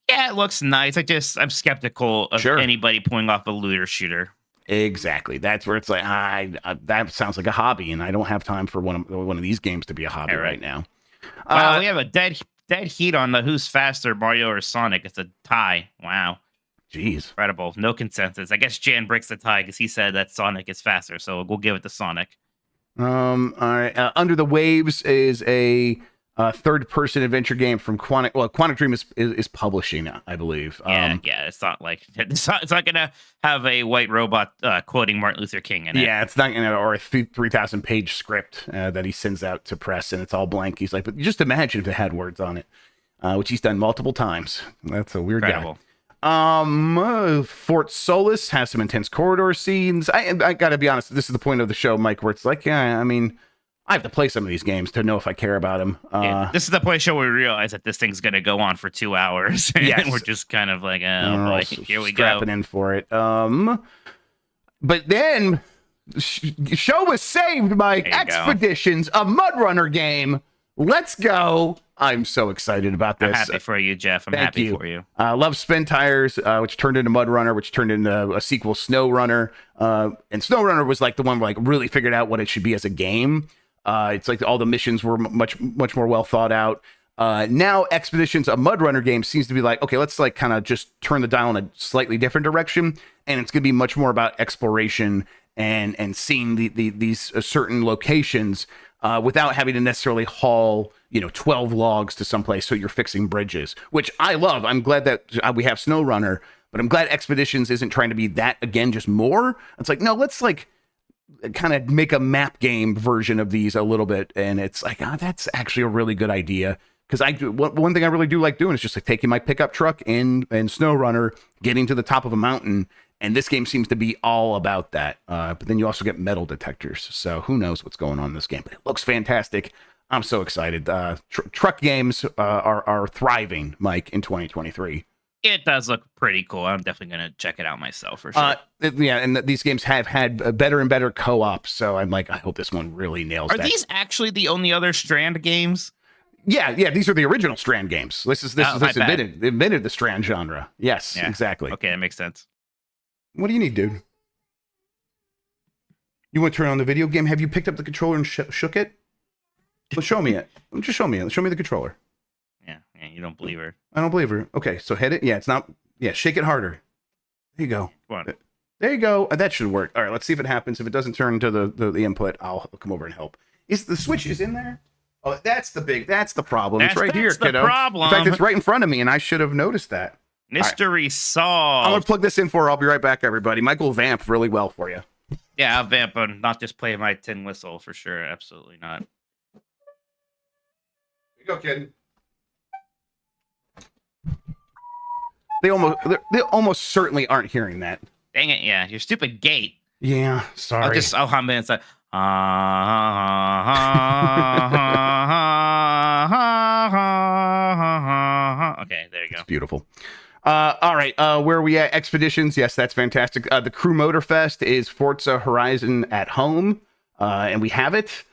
Yeah, it looks nice. I'm skeptical of anybody pulling off a looter shooter. Exactly. That's where it's like, that sounds like a hobby, and I don't have time for one of these games to be a hobby right now. Wow, we have a dead heat on the who's faster, Mario or Sonic. It's a tie. Wow. Jeez. Incredible. No consensus. I guess Jan breaks the tie because he said that Sonic is faster, so we'll give it to Sonic. All right. Under the Waves is a third-person adventure game from Quantic. Well, Quantic Dream is publishing, I believe. Yeah. It's not like it's not gonna have a white robot quoting Martin Luther King in it. Yeah, it's not gonna, or a 3,000-page script that he sends out to press, and it's all blank. He's like, but just imagine if it had words on it, which he's done multiple times. That's a weird guy. Fort Solis has some intense corridor scenes. I gotta be honest, this is the point of the show, Mike, where it's like, I mean, I have to play some of these games to know if I care about them. This is the point of the show where we realize that this thing's going to go on for 2 hours. And we're just kind of like, oh boy, here we go. Strapping in for it. But then, show was saved by Expeditions, a Mud Runner game. Let's go. I'm so excited about this. I'm happy for you, Jeff. I'm happy for you. Love Spin Tires, which turned into Mud Runner, which turned into a sequel, Snow Runner. And Snow Runner was like the one where like really figured out what it should be as a game. It's like all the missions were much more well thought out. Now Expeditions, a Mud Runner game, seems to be like, okay, let's like kind of just turn the dial in a slightly different direction, and it's going to be much more about exploration and seeing these certain locations without having to necessarily haul 12 logs to someplace so you're fixing bridges, which I love. I'm glad that we have Snow Runner, but I'm glad Expeditions isn't trying to be that again, just more. It's like, no, let's like kind of make a map game version of these a little bit, and it's like, that's actually a really good idea. Because one thing I really do like doing is just like taking my pickup truck and SnowRunner, getting to the top of a mountain, and this game seems to be all about that. But then you also get metal detectors, so who knows what's going on in this game? But it looks fantastic. I'm so excited. Truck games are thriving, Mike, in 2023. It does look pretty cool. I'm definitely going to check it out myself for sure. Yeah, and these games have had better and better co-op, so I'm like, I hope this one really nails that. Are these actually the only other Strand games? Yeah, these are the original Strand games. This invented the Strand genre. Yes, yeah. Exactly. Okay, that makes sense. What do you need, dude? You want to turn on the video game? Have you picked up the controller and shook it? Well, show me it. Just show me it. Show me the controller. Yeah, you don't believe her. I don't believe her. Okay, so hit it. Yeah, it's not. Yeah, shake it harder. There you go. Come on. There you go. That should work. All right, let's see if it happens. If it doesn't turn to the input, I'll come over and help. Is the switch is in there? Oh, that's the problem. It's right here, kiddo. Problem. In fact, it's right in front of me, and I should have noticed that. Mystery solved. I'm gonna plug this in for her. I'll be right back, everybody. Michael vamp really well for you. Yeah, I'll vamp and not just play my tin whistle for sure. Absolutely not. Here you go, kid. They almost certainly aren't hearing that. Dang it! Yeah, your stupid gate. Yeah, sorry. I'll hum in and say, okay, there you go. It's beautiful. All right, where are we at? Expeditions. Yes, that's fantastic. The Crew Motor Fest is Forza Horizon at home, and we have it.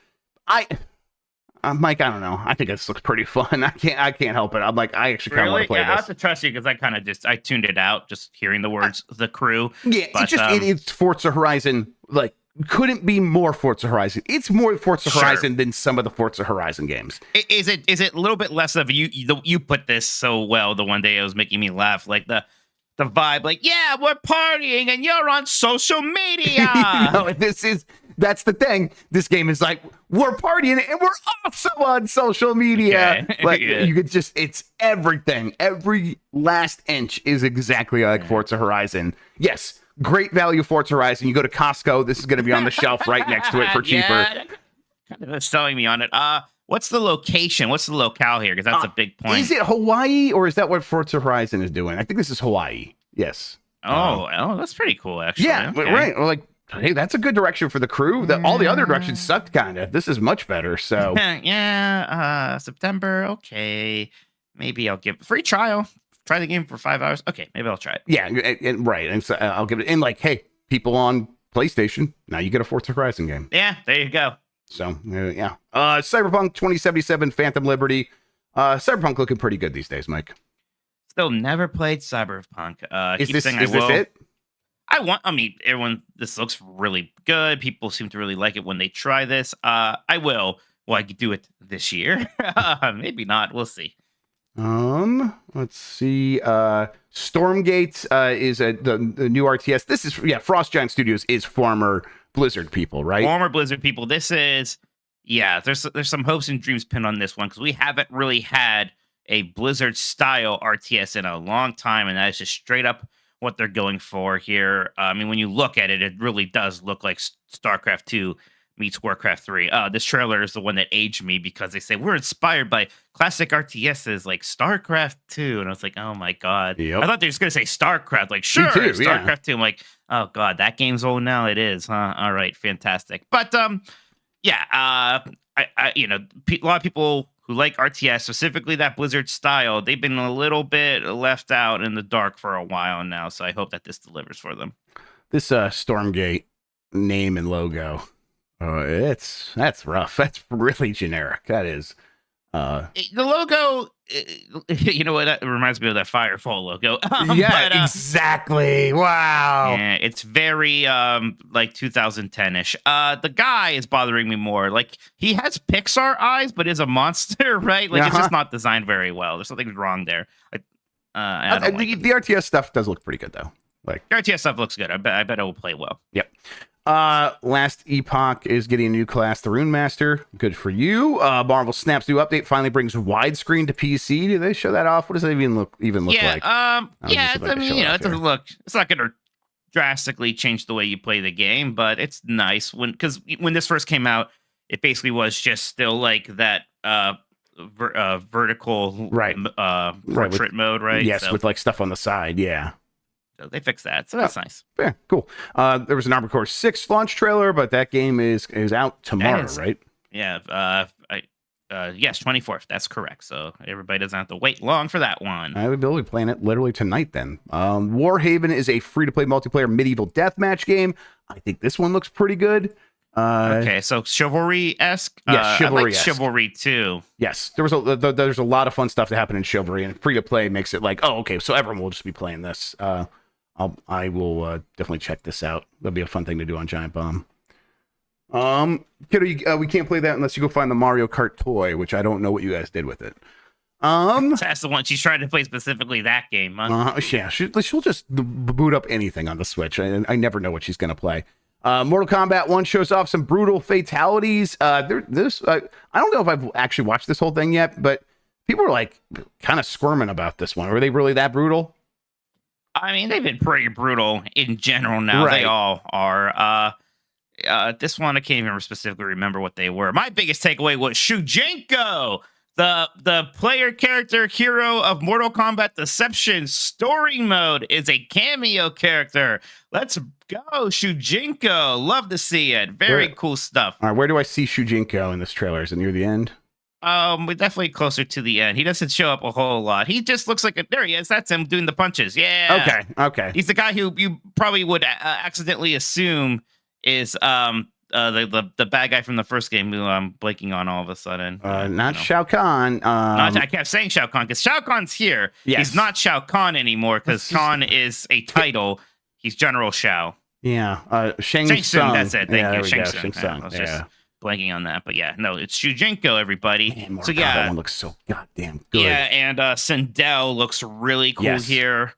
Mike, I don't know. I think this looks pretty fun. I can't help it. I'm like, I actually kind of want to play this. I have to trust you because I tuned it out just hearing the words "the crew." Yeah, but, it's Forza Horizon. Like, couldn't be more Forza Horizon. It's more Forza Horizon than some of the Forza Horizon games. Is it a little bit less of you put this so well the one day it was making me laugh, like the vibe, like, yeah, we're partying and you're on social media. That's the thing. This game is like, we're partying and we're also on social media. Okay. Like, you could it's everything. Every last inch is exactly like Forza Horizon. Yes, great value Forza Horizon. You go to Costco, this is going to be on the shelf right next to it for cheaper. Yeah, kind of selling me on it. What's the location? What's the locale here? Because that's a big point. Is it Hawaii or is that what Forza Horizon is doing? I think this is Hawaii. Yes. Oh, that's pretty cool, actually. Yeah, okay. Right. Like, hey, that's a good direction for the crew. All the other directions sucked, kind of. This is much better. So yeah, September. Okay, maybe I'll give free trial. Try the game for 5 hours. Okay, maybe I'll try it. Yeah, and right. And so I'll give it. And like, hey, people on PlayStation, now you get a Forza Horizon game. Yeah, there you go. So yeah, Cyberpunk 2077, Phantom Liberty. Cyberpunk looking pretty good these days, Mike. Still never played Cyberpunk. Is this it? Everyone, this looks really good. People seem to really like it when they try this. I will. Well, I could do it this year. Maybe not. We'll see. Let's see. Stormgate is the new RTS. This is Frost Giant Studios is former Blizzard people, right? Former Blizzard people. This is there's some hopes and dreams pinned on this one because we haven't really had a Blizzard style RTS in a long time, and that is just straight up what they're going for here. I mean, when you look at it, it really does look like StarCraft 2 meets Warcraft 3. This trailer is the one that aged me because they say we're inspired by classic RTSs like StarCraft 2. And I was like, oh my God. Yep. I thought they were just going to say StarCraft. Like, sure, StarCraft 2. I'm like, oh God, that game's old now. It is, huh? All right, fantastic. But a lot of people who like RTS, specifically that Blizzard style, they've been a little bit left out in the dark for a while now. So I hope that this delivers for them. This Stormgate name and logo. That's rough. That's really generic. That is. The logo, you know what? That reminds me of that Firefall logo. Exactly. Wow. Yeah, it's very like 2010-ish. The guy is bothering me more. Like, he has Pixar eyes, but is a monster, right? Like, it's just not designed very well. There's something wrong there. The RTS stuff does look pretty good though. Like, the RTS stuff looks good. I bet it will play well. Yep. Last Epoch is getting a new class, the Rune Master. Good for you. Marvel Snap's new update finally brings widescreen to PC. Do they show that off? What does that even look like? It doesn't look. It's not going to drastically changed the way you play the game, but it's nice because when this first came out, it basically was just still like that vertical Right. portrait mode, right? Yes, So, with like stuff on the side. Yeah. so they fixed that, so that's nice. Yeah, cool. There was an Armored Core 6 launch trailer, but that game is out tomorrow, right? Yeah. Yes, 24th. That's correct. So everybody doesn't have to wait long for that one. I would be playing it literally tonight then. Warhaven is a free-to-play multiplayer medieval deathmatch game. I think this one looks pretty good. Okay, so chivalry-esque? Yes, chivalry-esque. I like chivalry too. Yes, there's a lot of fun stuff to happen in chivalry, and free-to-play makes it like, oh, okay, so everyone will just be playing this. I will definitely check this out. That'll be a fun thing to do on Giant Bomb. Kiddo, we can't play that unless you go find the Mario Kart toy, which I don't know what you guys did with it. That's the one she's trying to play, specifically that game, huh? Yeah, she'll just boot up anything on the Switch. I never know what she's gonna play. Mortal Kombat 1 shows off some brutal fatalities. I don't know if I've actually watched this whole thing yet, but people are like kind of squirming about this one. Were they really that brutal? I mean, they've been pretty brutal in general now. Right. They all are. This one, I can't even specifically remember what they were. My biggest takeaway was Shujinko, the player character hero of Mortal Kombat Deception story mode, is a cameo character. Let's go, Shujinko. Love to see it. Very cool stuff. All right, where do I see Shujinko in this trailer? Is it near the end? We're definitely closer to the end. He doesn't show up a whole lot. He just looks like there he is. That's him doing the punches. Yeah. Okay. He's the guy who you probably would accidentally assume is the bad guy from the first game who I'm blanking on all of a sudden. Not Shao Kahn. I kept saying Shao Kahn because Shao Kahn's here. Yes. He's not Shao Kahn anymore because Kahn is a title. He's General Shao. Yeah. Shang Tsung. That's it. Thank you. Shang Tsung. I was just blanking on that, but yeah, no, it's Shujinko, everybody. Man, so yeah, that one looks so goddamn good. Yeah, and Sindel looks really cool here.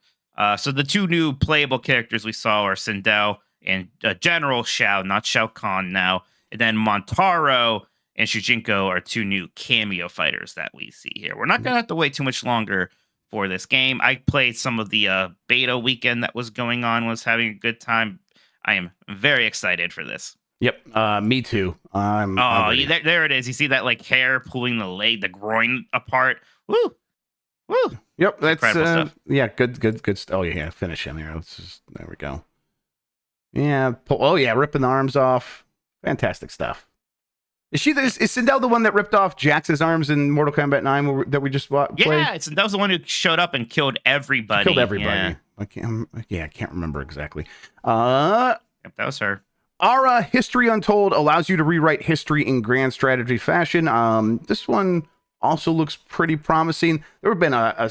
So the two new playable characters we saw are Sindel and General Shao, not Shao Kahn now, and then Montaro and Shujinko are two new cameo fighters that we see here. We're not gonna have to wait too much longer for this game. I played some of the beta weekend that was going on, was having a good time. I am very excited for this. Yep, me too. There it is. You see that like hair pulling the groin apart. Woo. Yep, that's stuff. Yeah, good. Oh yeah, finish him here. There we go. Yeah. Ripping the arms off. Fantastic stuff. Is Sindel the one that ripped off Jax's arms in Mortal Kombat 9 that we just played? Yeah, that was the one who showed up and killed everybody. Yeah. I can't remember exactly. Yep, that was her. Ara History Untold allows you to rewrite history in grand strategy fashion. This one also looks pretty promising. There have been a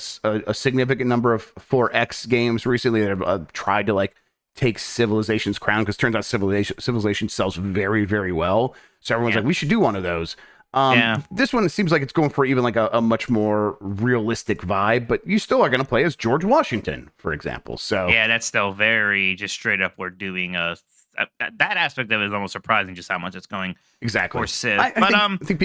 significant number of 4X games recently that have tried to like take Civilization's crown, because it turns out Civilization sells very, very well. So everyone's like, we should do one of those. This one seems like it's going for even like a much more realistic vibe, but you still are going to play as George Washington, for example. So yeah, that's still very just straight up. We're doing that aspect of it is almost surprising, just how much it's going exactly for Civ. I think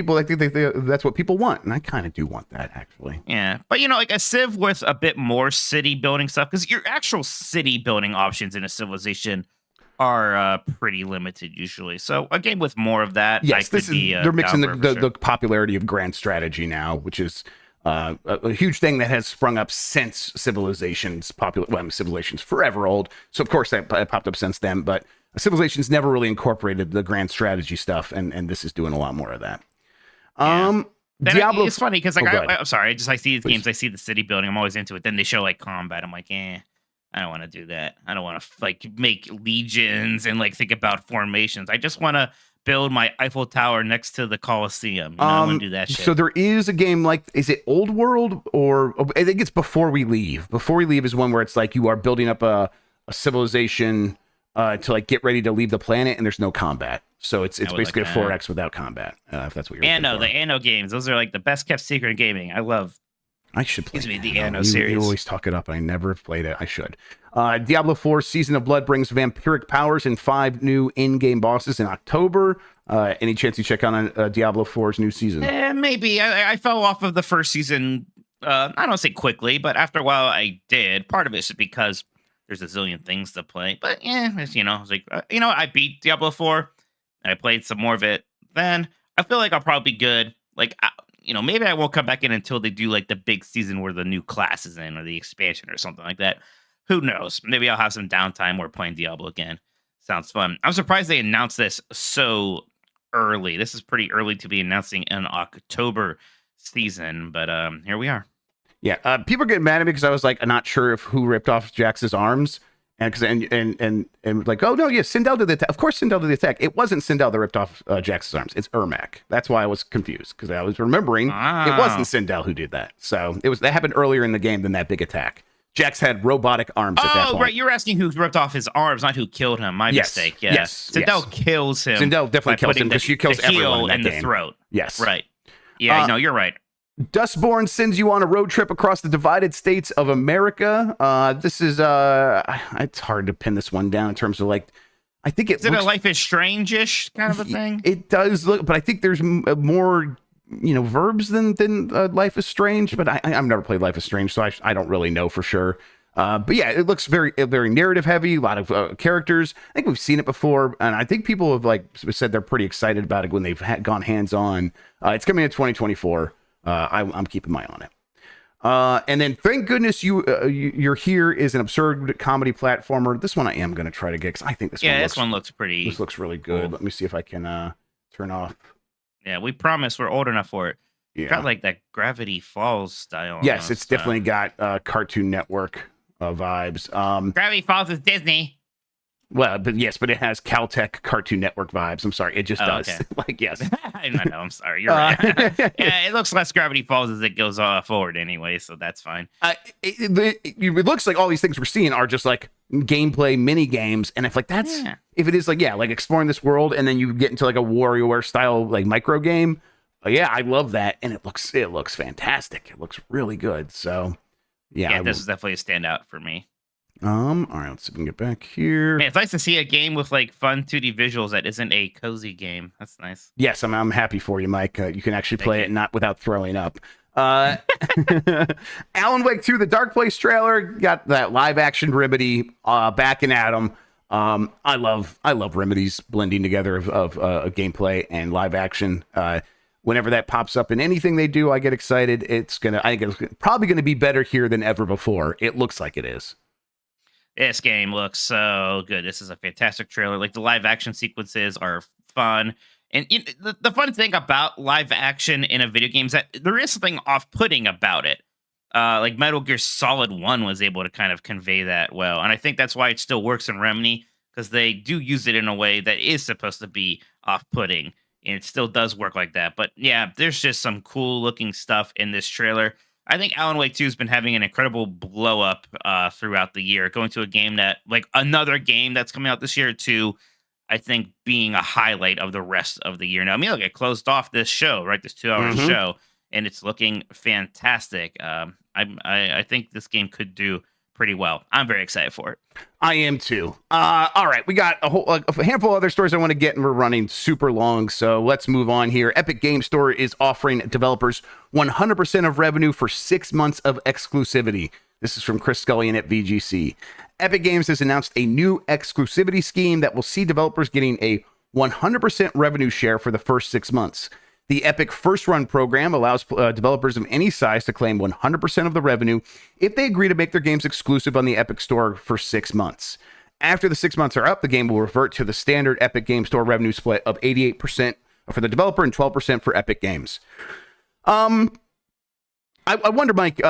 that's what people want, and I kind of do want that actually. Yeah, but like a Civ with a bit more city building stuff, because your actual city building options in a Civilization are pretty limited usually. So a game with more of that, yes, they're mixing the popularity of grand strategy now, which is a huge thing that has sprung up since Civilization's Civilization's forever old, so of course that popped up since then, but Civilization's never really incorporated the grand strategy stuff, and this is doing a lot more of that. Diablo. It's funny because I'm sorry, I see these games, I see the city building, I'm always into it. Then they show like combat, I'm like, I don't want to do that. I don't want to like make legions and like think about formations. I just want to build my Eiffel Tower next to the Colosseum. I want to do that shit. So there is a game like, is it Old World, or I think it's Before We Leave. Before We Leave is one where it's like you are building up a civilization to like get ready to leave the planet, and there's no combat. So it's basically a 4X without combat. If that's what you're looking for. The Anno games, those are like the best kept secret in gaming. I should play the Anno series. You always talk it up. I never have played it. I should. Diablo 4 Season of Blood brings vampiric powers and 5 new in-game bosses in October. Any chance you check on Diablo 4's new season? Maybe. I fell off of the first season. I don't say quickly, but after a while I did. Part of it is because there's a zillion things to play. But yeah, it's, I was like, I beat Diablo 4. I played some more of it. Then I feel like I'll probably be good. Like, maybe I won't come back in until they do like the big season where the new class is in or the expansion or something like that. Who knows? Maybe I'll have some downtime or playing Diablo again. Sounds fun. I'm surprised they announced this so early. This is pretty early to be announcing an October season, but here we are. Yeah, people are getting mad at me because I was like, I'm not sure if who ripped off Jax's arms, and like, oh no, yeah, Sindel did the attack. Of course, Sindel did the attack. It wasn't Sindel that ripped off Jax's arms. It's Ermac. That's why I was confused because I was remembering it wasn't Sindel who did that. So that happened earlier in the game than that big attack. Jax had robotic arms at that point. Right. You're asking who ripped off his arms, not who killed him. My mistake. Yeah. Yes. Sindel kills him. Sindel definitely kills him because she kills everyone in that and game. The throat. Yes. Right. Yeah. No, you're right. Dustborn sends you on a road trip across the divided states of America. This is it's hard to pin this one down in terms of like, I think is it a Life is Strange-ish kind of a thing? It does look, but I think there's more verbs than Life is Strange. But I've never played Life is Strange, so I don't really know for sure. But yeah, it looks very narrative heavy. A lot of characters. I think we've seen it before, and I think people have like said they're pretty excited about it when they've gone hands on. It's coming in 2024. I'm keeping my eye on it. And then thank goodness you're here is an absurd comedy platformer. This one I am going to try to get because I think this one looks pretty. This looks really good. Cool. Let me see if I can turn off. Yeah, we promise we're old enough for it. Yeah. Got like that Gravity Falls style. Yes, it's definitely got Cartoon Network vibes. Gravity Falls is Disney. Well, but it has Caltech Cartoon Network vibes. I'm sorry, it just does. Okay. Like, yes. I know. I'm sorry. You're right. Yeah, it looks less Gravity Falls as it goes forward anyway, so that's fine. It looks like all these things we're seeing are just like gameplay mini games, and if it is like exploring this world, and then you get into like a WarioWare style like micro game. Yeah, I love that, and it looks fantastic. It looks really good. So yeah, this is definitely a standout for me. All right, let's see if we can get back here. Man, it's nice to see a game with like fun 2D visuals that isn't a cozy game. That's nice. Yes, I'm happy for you, Mike. You can actually play it not without throwing up. Alan Wake 2, the Dark Place trailer, got that live action Remedy backing at them. I love Remedy's blending together of gameplay and live action. Whenever that pops up in anything they do, I get excited. I think it's probably gonna be better here than ever before. It looks like it is. This game looks so good. This is a fantastic trailer. Like the live action sequences are fun. And the fun thing about live action in a video game is that there is something off-putting about it. Like Metal Gear Solid 1 was able to kind of convey that well. And I think that's why it still works in Remedy, because they do use it in a way that is supposed to be off-putting. And it still does work like that. But yeah, there's just some cool looking stuff in this trailer. I think Alan Wake 2 has been having an incredible blow up throughout the year, going to a game that, like another game that's coming out this year, to, I think, being a highlight of the rest of the year. Now, I mean, look, it closed off this show, right? This 2-hour show, and it's looking fantastic. I think this game could do pretty well. I'm very excited for it. I am too. All right, we got a handful of other stories I want to get, and we're running super long, so let's move on here. Epic Game Store is offering developers 100% of revenue for 6 months of exclusivity. This is from Chris Scullion at VGC. Epic Games has announced a new exclusivity scheme that will see developers getting a 100% revenue share for the first 6 months. The Epic First Run program allows developers of any size to claim 100% of the revenue if they agree to make their games exclusive on the Epic Store for 6 months. After the 6 months are up, the game will revert to the standard Epic Game Store revenue split of 88% for the developer and 12% for Epic Games. I wonder, Mike,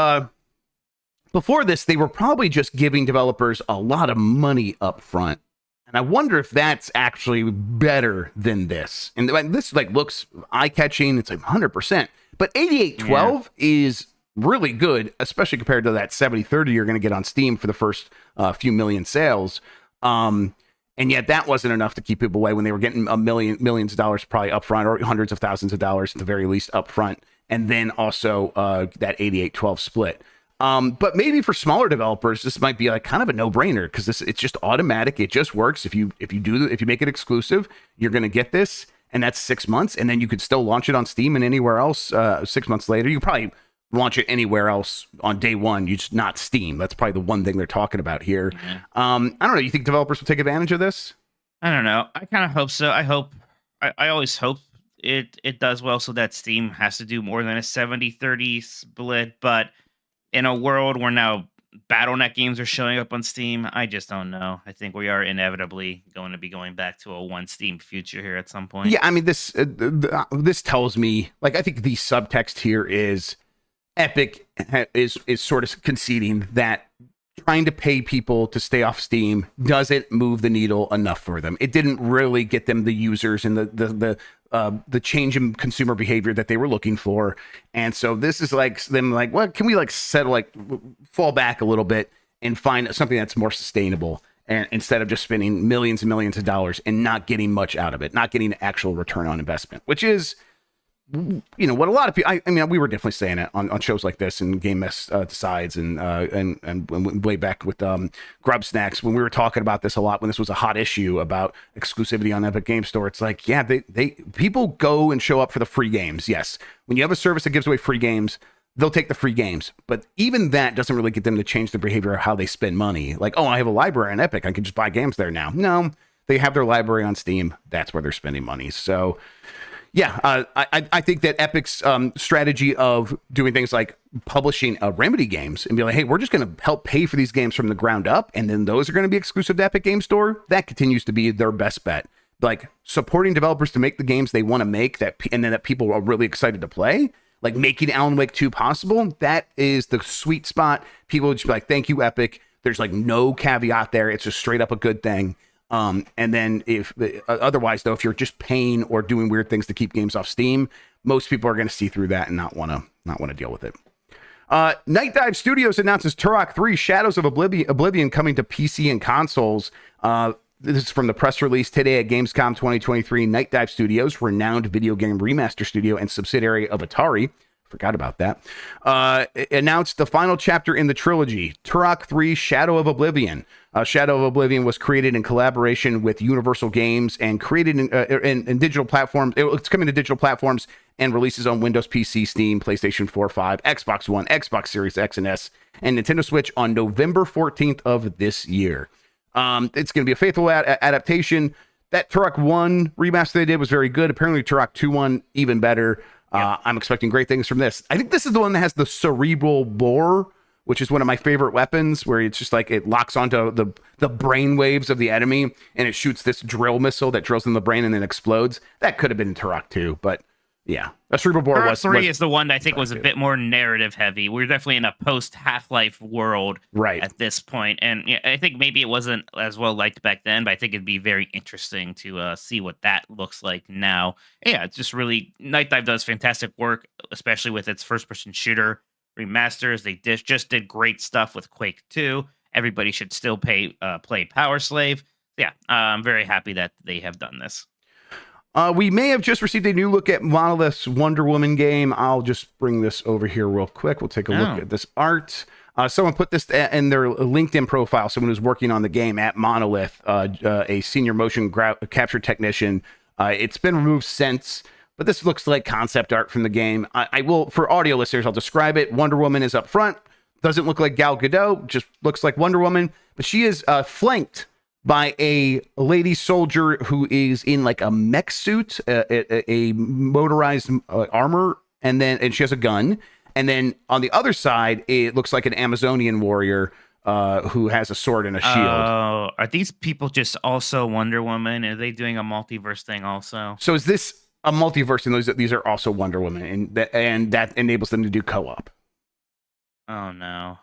before this, they were probably just giving developers a lot of money up front. And I wonder if that's actually better than this. And this looks eye-catching. It's like 100%. But 8812 is really good, especially compared to that 7030 you're going to get on Steam for the first few million sales. And yet that wasn't enough to keep people away when they were getting millions of dollars probably up front, or hundreds of thousands of dollars at the very least up front. And then also that 8812 split. But maybe for smaller developers, this might be like kind of a no-brainer, because it's just automatic. It just works. If you make it exclusive, you're going to get this, and that's 6 months, and then you could still launch it on Steam and anywhere else 6 months later. You probably launch it anywhere else on day one. You just not Steam. That's probably the one thing they're talking about here. Yeah. I don't know. You think developers will take advantage of this? I don't know. I kind of hope so. I always hope it does well so that Steam has to do more than a 70-30 split. But in a world where now BattleNet games are showing up on Steam, I just don't know. I think we are inevitably going to be going back to a one Steam future here at some point. Yeah, I mean this tells me, like, I think the subtext here is Epic is sort of conceding that trying to pay people to stay off Steam doesn't move the needle enough for them. It didn't really get them the users and the change in consumer behavior that they were looking for. And so this is like them like, well, can we like settle, like fall back a little bit and find something that's more sustainable, and instead of just spending millions and millions of dollars and not getting much out of it, not getting actual return on investment, which is, you know, what a lot of people, I mean, we were definitely saying it on shows like this and Game Mess Decides and way back with Grubb Snacks, when we were talking about this a lot, when this was a hot issue about exclusivity on Epic Game Store. It's like, yeah, they people go and show up for the free games. Yes. When you have a service that gives away free games, they'll take the free games. But even that doesn't really get them to change their behavior of how they spend money. Like, oh, I have a library on Epic, I can just buy games there now. No, they have their library on Steam. That's where they're spending money. So yeah, I think that Epic's strategy of doing things like publishing Remedy games and be like, hey, we're just going to help pay for these games from the ground up, and then those are going to be exclusive to Epic Game Store, that continues to be their best bet. Like, supporting developers to make the games they want to make, and then that people are really excited to play, like making Alan Wake 2 possible, that is the sweet spot. People would just be like, thank you, Epic. There's like no caveat there. It's just straight up a good thing. And then if otherwise, though, if you're just paying or doing weird things to keep games off Steam, most people are going to see through that and not want to deal with it. Night Dive Studios announces Turok 3: Shadows of Oblivion coming to PC and consoles. This is from the press release today at Gamescom 2023. Night Dive Studios, renowned video game remaster studio and subsidiary of Atari, forgot about that, announced the final chapter in the trilogy, Turok 3: Shadow of Oblivion. Shadow of Oblivion was created in collaboration with Universal Games and created in digital platforms. It's coming to digital platforms and releases on Windows PC, Steam, PlayStation 4, 5, Xbox One, Xbox Series X and S, and Nintendo Switch on November 14th of this year. It's going to be a faithful adaptation. That Turok 1 remaster they did was very good. Apparently Turok 2 one even better. I'm expecting great things from this. I think this is the one that has the cerebral bore, which is one of my favorite weapons, where it's just like it locks onto the brain waves of the enemy and it shoots this drill missile that drills in the brain and then explodes. That could have been in Turok 2, but yeah, a cerebral bore Turok was 3 is the one that I think Turok was a 2. bit more narrative heavy. We're definitely in a post Half-Life world Right. at this point, and yeah, I think maybe it wasn't as well liked back then, but I think it'd be very interesting to see what that looks like now. Yeah, it's just really, Night Dive does fantastic work, especially with its first-person shooter remasters. They just did great stuff with Quake 2. Everybody should still play Power Slave. Yeah, I'm very happy that they have done this. We may have just received a new look at Monolith's Wonder Woman game. I'll just bring this over here real quick. We'll take a look at this art. Someone put this in their LinkedIn profile, someone who's working on the game at Monolith, a senior motion capture technician. It's been removed since, but this looks like concept art from the game. I will, for audio listeners, I'll describe it. Wonder Woman is up front. Doesn't look like Gal Gadot, just looks like Wonder Woman, but she is flanked by a lady soldier who is in like a mech suit, a motorized armor, and she has a gun. And then on the other side, it looks like an Amazonian warrior who has a sword and a shield. Oh, are these people just also Wonder Woman? Are they doing a multiverse thing also? So is this a multiverse? And these are also Wonder Woman, and that enables them to do co-op. Oh no.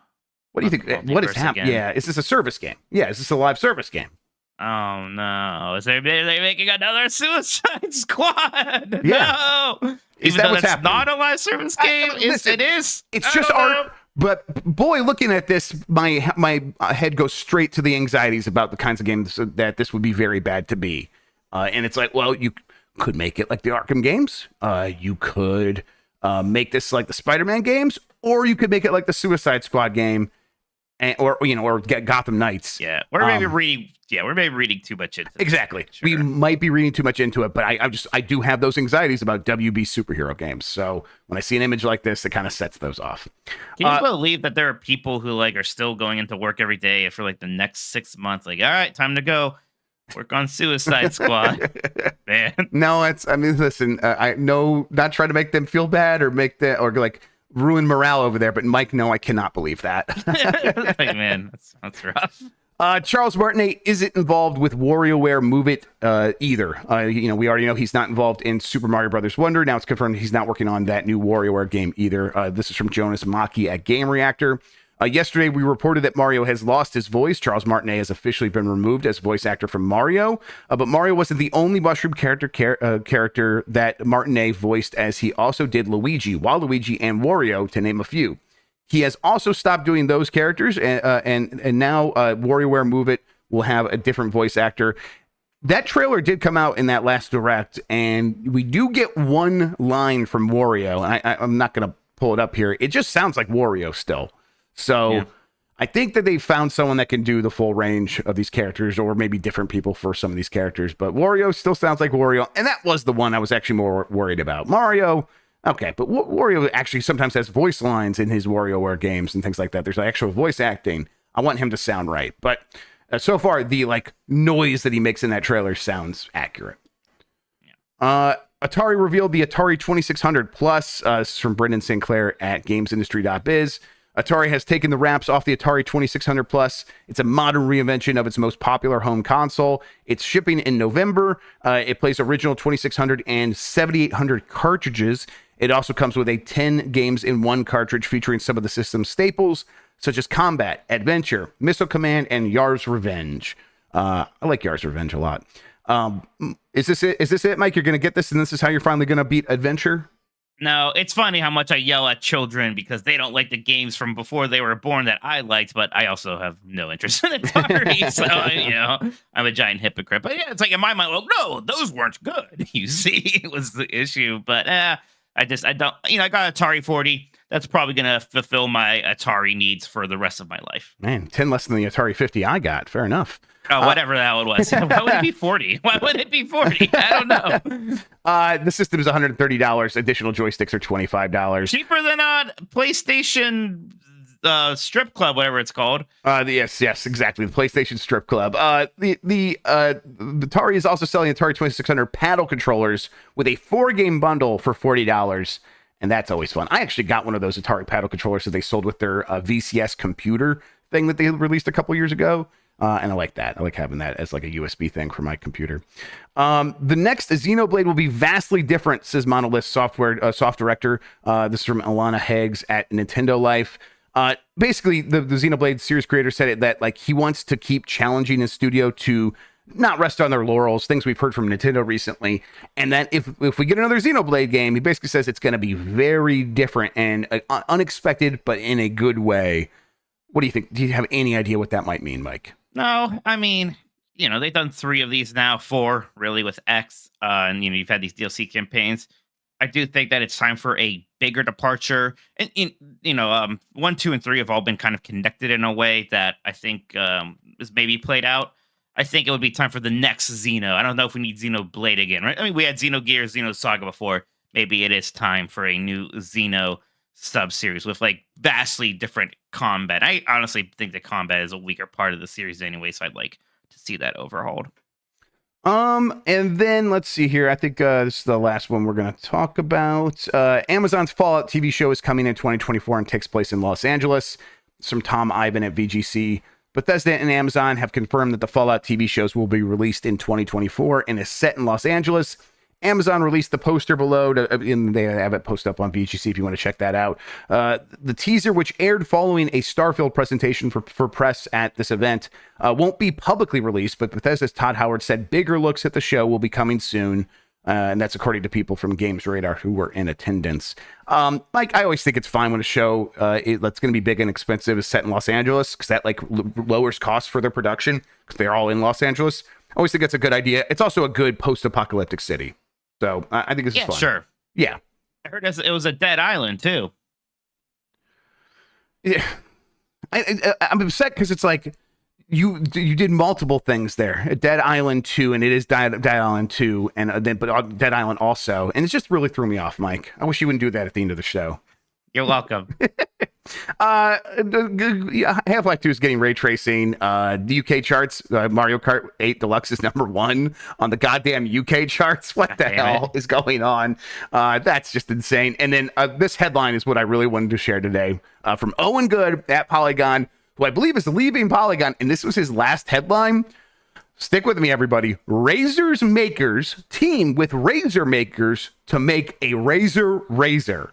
What do you think? What is happening? Yeah, is this a service game? Yeah, is this a live service game? Oh no! Is they making another Suicide Squad? Yeah. No. Is Even that though what's that's happening? not a live service game. Listen, It is. It's I just don't art. know. But boy, looking at this, my head goes straight to the anxieties about the kinds of games that this would be very bad to be. And it's like, well, you could make it like the Arkham games. You could make this like the Spider-Man games, or you could make it like the Suicide Squad game. or get Gotham Knights. Yeah, we're maybe reading. Yeah, we're maybe reading too much into this. Exactly. Sure. We might be reading too much into it, but I do have those anxieties about WB superhero games. So when I see an image like this, it kind of sets those off. Can you believe that there are people who like are still going into work every day for like the next 6 months? Like, all right, time to go work on Suicide Squad. Man, no, listen, I know, not trying to make them feel bad or like ruin morale over there, but Mike, no, I cannot believe that. like, man, that's rough. Charles Martinet isn't involved with WarioWare Move It either. We already know he's not involved in Super Mario Brothers Wonder. Now it's confirmed he's not working on that new WarioWare game either. This is from Jonas Maki at Game Reactor. Yesterday, we reported that Mario has lost his voice. Charles Martinet has officially been removed as voice actor from Mario. But Mario wasn't the only mushroom character that Martinet voiced, as he also did Luigi, Waluigi, and Wario, to name a few. He has also stopped doing those characters, and now WarioWare Move It will have a different voice actor. That trailer did come out in that last direct, and we do get one line from Wario. I'm not going to pull it up here. It just sounds like Wario still. So yeah. I think that they found someone that can do the full range of these characters, or maybe different people for some of these characters. But Wario still sounds like Wario, and that was the one I was actually more worried about. Mario, okay, but Wario actually sometimes has voice lines in his WarioWare games and things like that. There's actual voice acting. I want him to sound right. But so far, the noise that he makes in that trailer sounds accurate. Yeah. Atari revealed the Atari 2600 Plus. This is from Brendan Sinclair at gamesindustry.biz. Atari has taken the wraps off the Atari 2600 Plus. It's a modern reinvention of its most popular home console. It's shipping in November. It plays original 2600 and 7800 cartridges. It also comes with a 10 games in one cartridge featuring some of the system's staples, such as Combat, Adventure, Missile Command, and Yar's Revenge. I like Yar's Revenge a lot. Is this it? Is this it, Mike? You're going to get this, and this is how you're finally going to beat Adventure? No, it's funny how much I yell at children because they don't like the games from before they were born that I liked, but I also have no interest in Atari. So, I'm a giant hypocrite. But yeah, it's like in my mind, well, no, those weren't good. You see, it was the issue. But I don't, I got Atari 40. That's probably going to fulfill my Atari needs for the rest of my life. Man, 10 less than the Atari 50 I got. Fair enough. Oh, whatever the hell it was. Why would it be 40? Why would it be 40? I don't know. The system is $130. Additional joysticks are $25. Cheaper than PlayStation Strip Club, whatever it's called. Yes, exactly. The PlayStation Strip Club. The Atari is also selling Atari 2600 paddle controllers with a 4-game bundle for $40. And that's always fun. I actually got one of those Atari paddle controllers that they sold with their VCS computer thing that they released a couple years ago. And I like that. I like having that as like a USB thing for my computer. The next Xenoblade will be vastly different, says Monolith soft director. This is from Alana Heggs at Nintendo Life. Basically, the Xenoblade series creator said that he wants to keep challenging his studio to not rest on their laurels, things we've heard from Nintendo recently. And that if we get another Xenoblade game, he basically says it's going to be very different and unexpected, but in a good way. What do you think? Do you have any idea what that might mean, Mike? No, I mean, they've done 3 of these now, 4 really with X, and you've had these DLC campaigns. I do think that it's time for a bigger departure, and 1, 2, and 3 have all been kind of connected in a way that I think is maybe played out. I think it would be time for the next Xeno. I don't know if we need Xenoblade again, right? I mean, we had Xenogears, Xenosaga before. Maybe it is time for a new Xeno sub-series with vastly different combat. I honestly think that combat is a weaker part of the series anyway, so I'd like to see that overhauled. And then let's see here. I think this is the last one we're going to talk about. Amazon's Fallout TV show is coming in 2024 and takes place in Los Angeles. It's from Tom Ivan at VGC. Bethesda and Amazon have confirmed that the Fallout TV shows will be released in 2024 and is set in Los Angeles. Amazon released the poster below, and they have it posted up on VGC if you want to check that out. The teaser, which aired following a Starfield presentation for press at this event, won't be publicly released, but Bethesda's Todd Howard said bigger looks at the show will be coming soon, and that's according to people from Games Radar who were in attendance. Mike, I always think it's fine when a show that's going to be big and expensive is set in Los Angeles, because that lowers costs for their production, because they're all in Los Angeles. I always think that's a good idea. It's also a good post-apocalyptic city. So I think this is fun. Sure. Yeah. I heard it was a dead island too. Yeah. I'm upset because it's like you did multiple things there. Dead Island 2, and it is Dead Island 2, and then but Dead Island also, and it just really threw me off, Mike. I wish you wouldn't do that at the end of the show. You're welcome. Half-Life 2 is getting ray tracing. The UK charts, Mario Kart 8 Deluxe is #1 on the goddamn UK charts. What the hell is going on? That's just insane. And then this headline is what I really wanted to share today from Owen Good at Polygon, who I believe is leaving Polygon, and this was his last headline. Stick with me, everybody. Razor's makers team with Razor makers to make a Razor.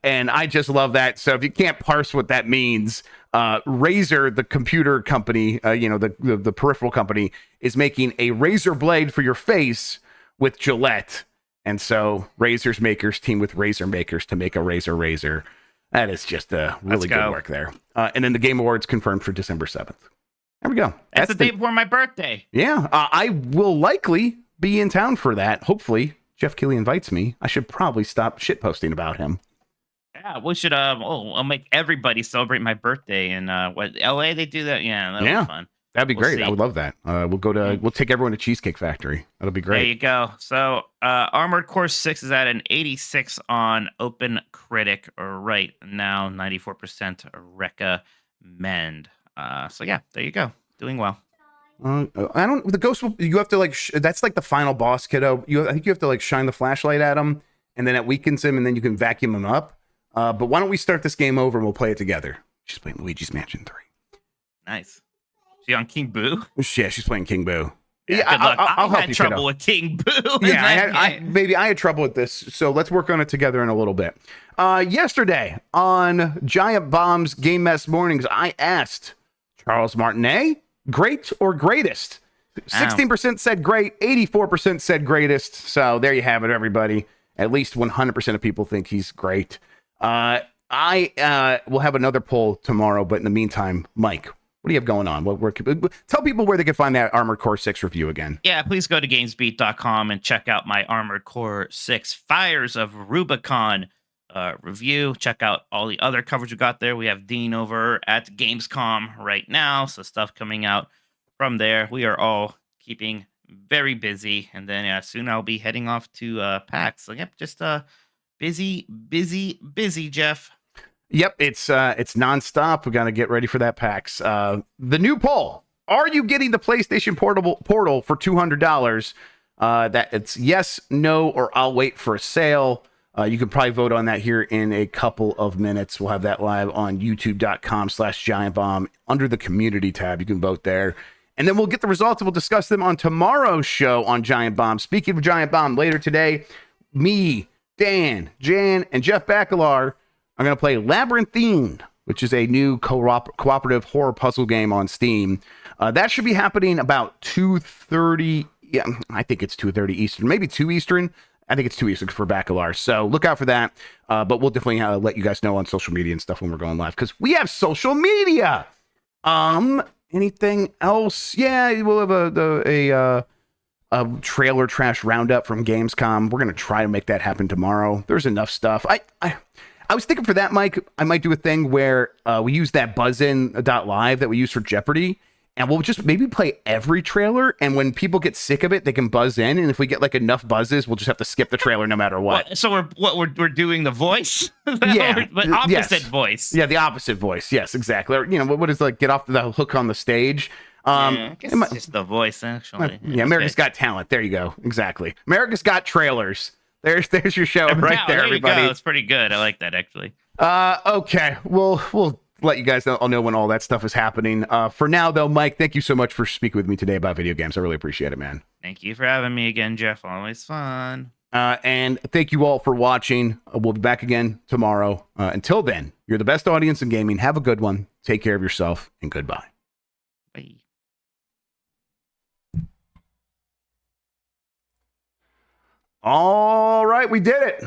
And I just love that. So if you can't parse what that means, Razer, the computer company, the peripheral company, is making a razor blade for your face with Gillette. And so Razor's makers team with Razor makers to make a Razor. That is just really good work there. And then the Game Awards confirmed for December 7th. There we go. That's the day before my birthday. Yeah, I will likely be in town for that. Hopefully, Jeff Keighley invites me. I should probably stop shitposting about him. Yeah, we should. I'll make everybody celebrate my birthday in LA. They do that. Yeah, that'll be fun. That'd be great. See. I would love that. We'll take everyone to Cheesecake Factory. That'll be great. There you go. So, Armored Core 6 is at an 86 on Open Critic right now, 94% recommend. So yeah, there you go. Doing well. The ghost. You have to that's like the final boss, kiddo. I think you have to shine the flashlight at him, and then it weakens him, and then you can vacuum him up. But why don't we start this game over and we'll play it together? She's playing Luigi's Mansion 3. Nice. She on King Boo? Yeah, she's playing King Boo. Yeah, good luck. I'll help you. Trouble with King Boo. Yeah, I had trouble with this, so let's work on it together in a little bit. Yesterday on Giant Bomb's Game Mess Mornings, I asked Charles Martinet, great or greatest? 16% said great, 84% said greatest. So there you have it, everybody. At least 100% of people think he's great. I will have another poll tomorrow, but in the meantime, Mike, what do you have going on? Tell people where they can find that Armored Core 6 review again. Yeah, please go to gamesbeat.com and check out my Armored Core 6 Fires of Rubicon review. Check out all the other coverage we got there. We have Dean over at Gamescom right now, so stuff coming out from there. We are all keeping very busy, and then soon I'll be heading off to PAX. So yep, just busy, Jeff. Yep, it's nonstop. We got to get ready for that PAX. The new poll: are you getting the PlayStation Portal for $200? That it's yes, no, or I'll wait for a sale. You can probably vote on that here in a couple of minutes. We'll have that live on youtube.com/giantbomb under the community tab. You can vote there. And then we'll get the results and we'll discuss them on tomorrow's show on Giant Bomb. Speaking of Giant Bomb, later today, me, Dan, Jan, and Jeff Bacalar are going to play Labyrinthine, which is a new cooperative horror puzzle game on Steam. That should be happening about 2:30. Yeah, I think it's 2:30 Eastern, maybe 2 Eastern. I think it's 2 Eastern for Bacalar. So look out for that. But we'll definitely let you guys know on social media and stuff when we're going live, because we have social media. Anything else? Yeah, we'll have a trailer trash roundup from Gamescom. We're going to try to make that happen tomorrow. There's enough stuff. I was thinking for that, Mike, I might do a thing where we use that buzzin.live that we use for Jeopardy, and we'll just maybe play every trailer, and when people get sick of it, they can buzz in, and if we get enough buzzes, we'll just have to skip the trailer no matter what. So we're doing the voice? Yeah. But opposite voice. Yeah, the opposite voice. Yes, exactly. Or, what is get off the hook on the stage? I guess it's just the voice, actually. Yeah, America's Got Talent. There you go. Exactly. America's Got Trailers. There's your show right there, everybody. It's pretty good. I like that, actually. Okay. We'll let you guys know. I'll know when all that stuff is happening. For now, though, Mike, thank you so much for speaking with me today about video games. I really appreciate it, man. Thank you for having me again, Jeff. Always fun. And thank you all for watching. We'll be back again tomorrow. Until then, you're the best audience in gaming. Have a good one. Take care of yourself, and goodbye. Bye. All right, we did it.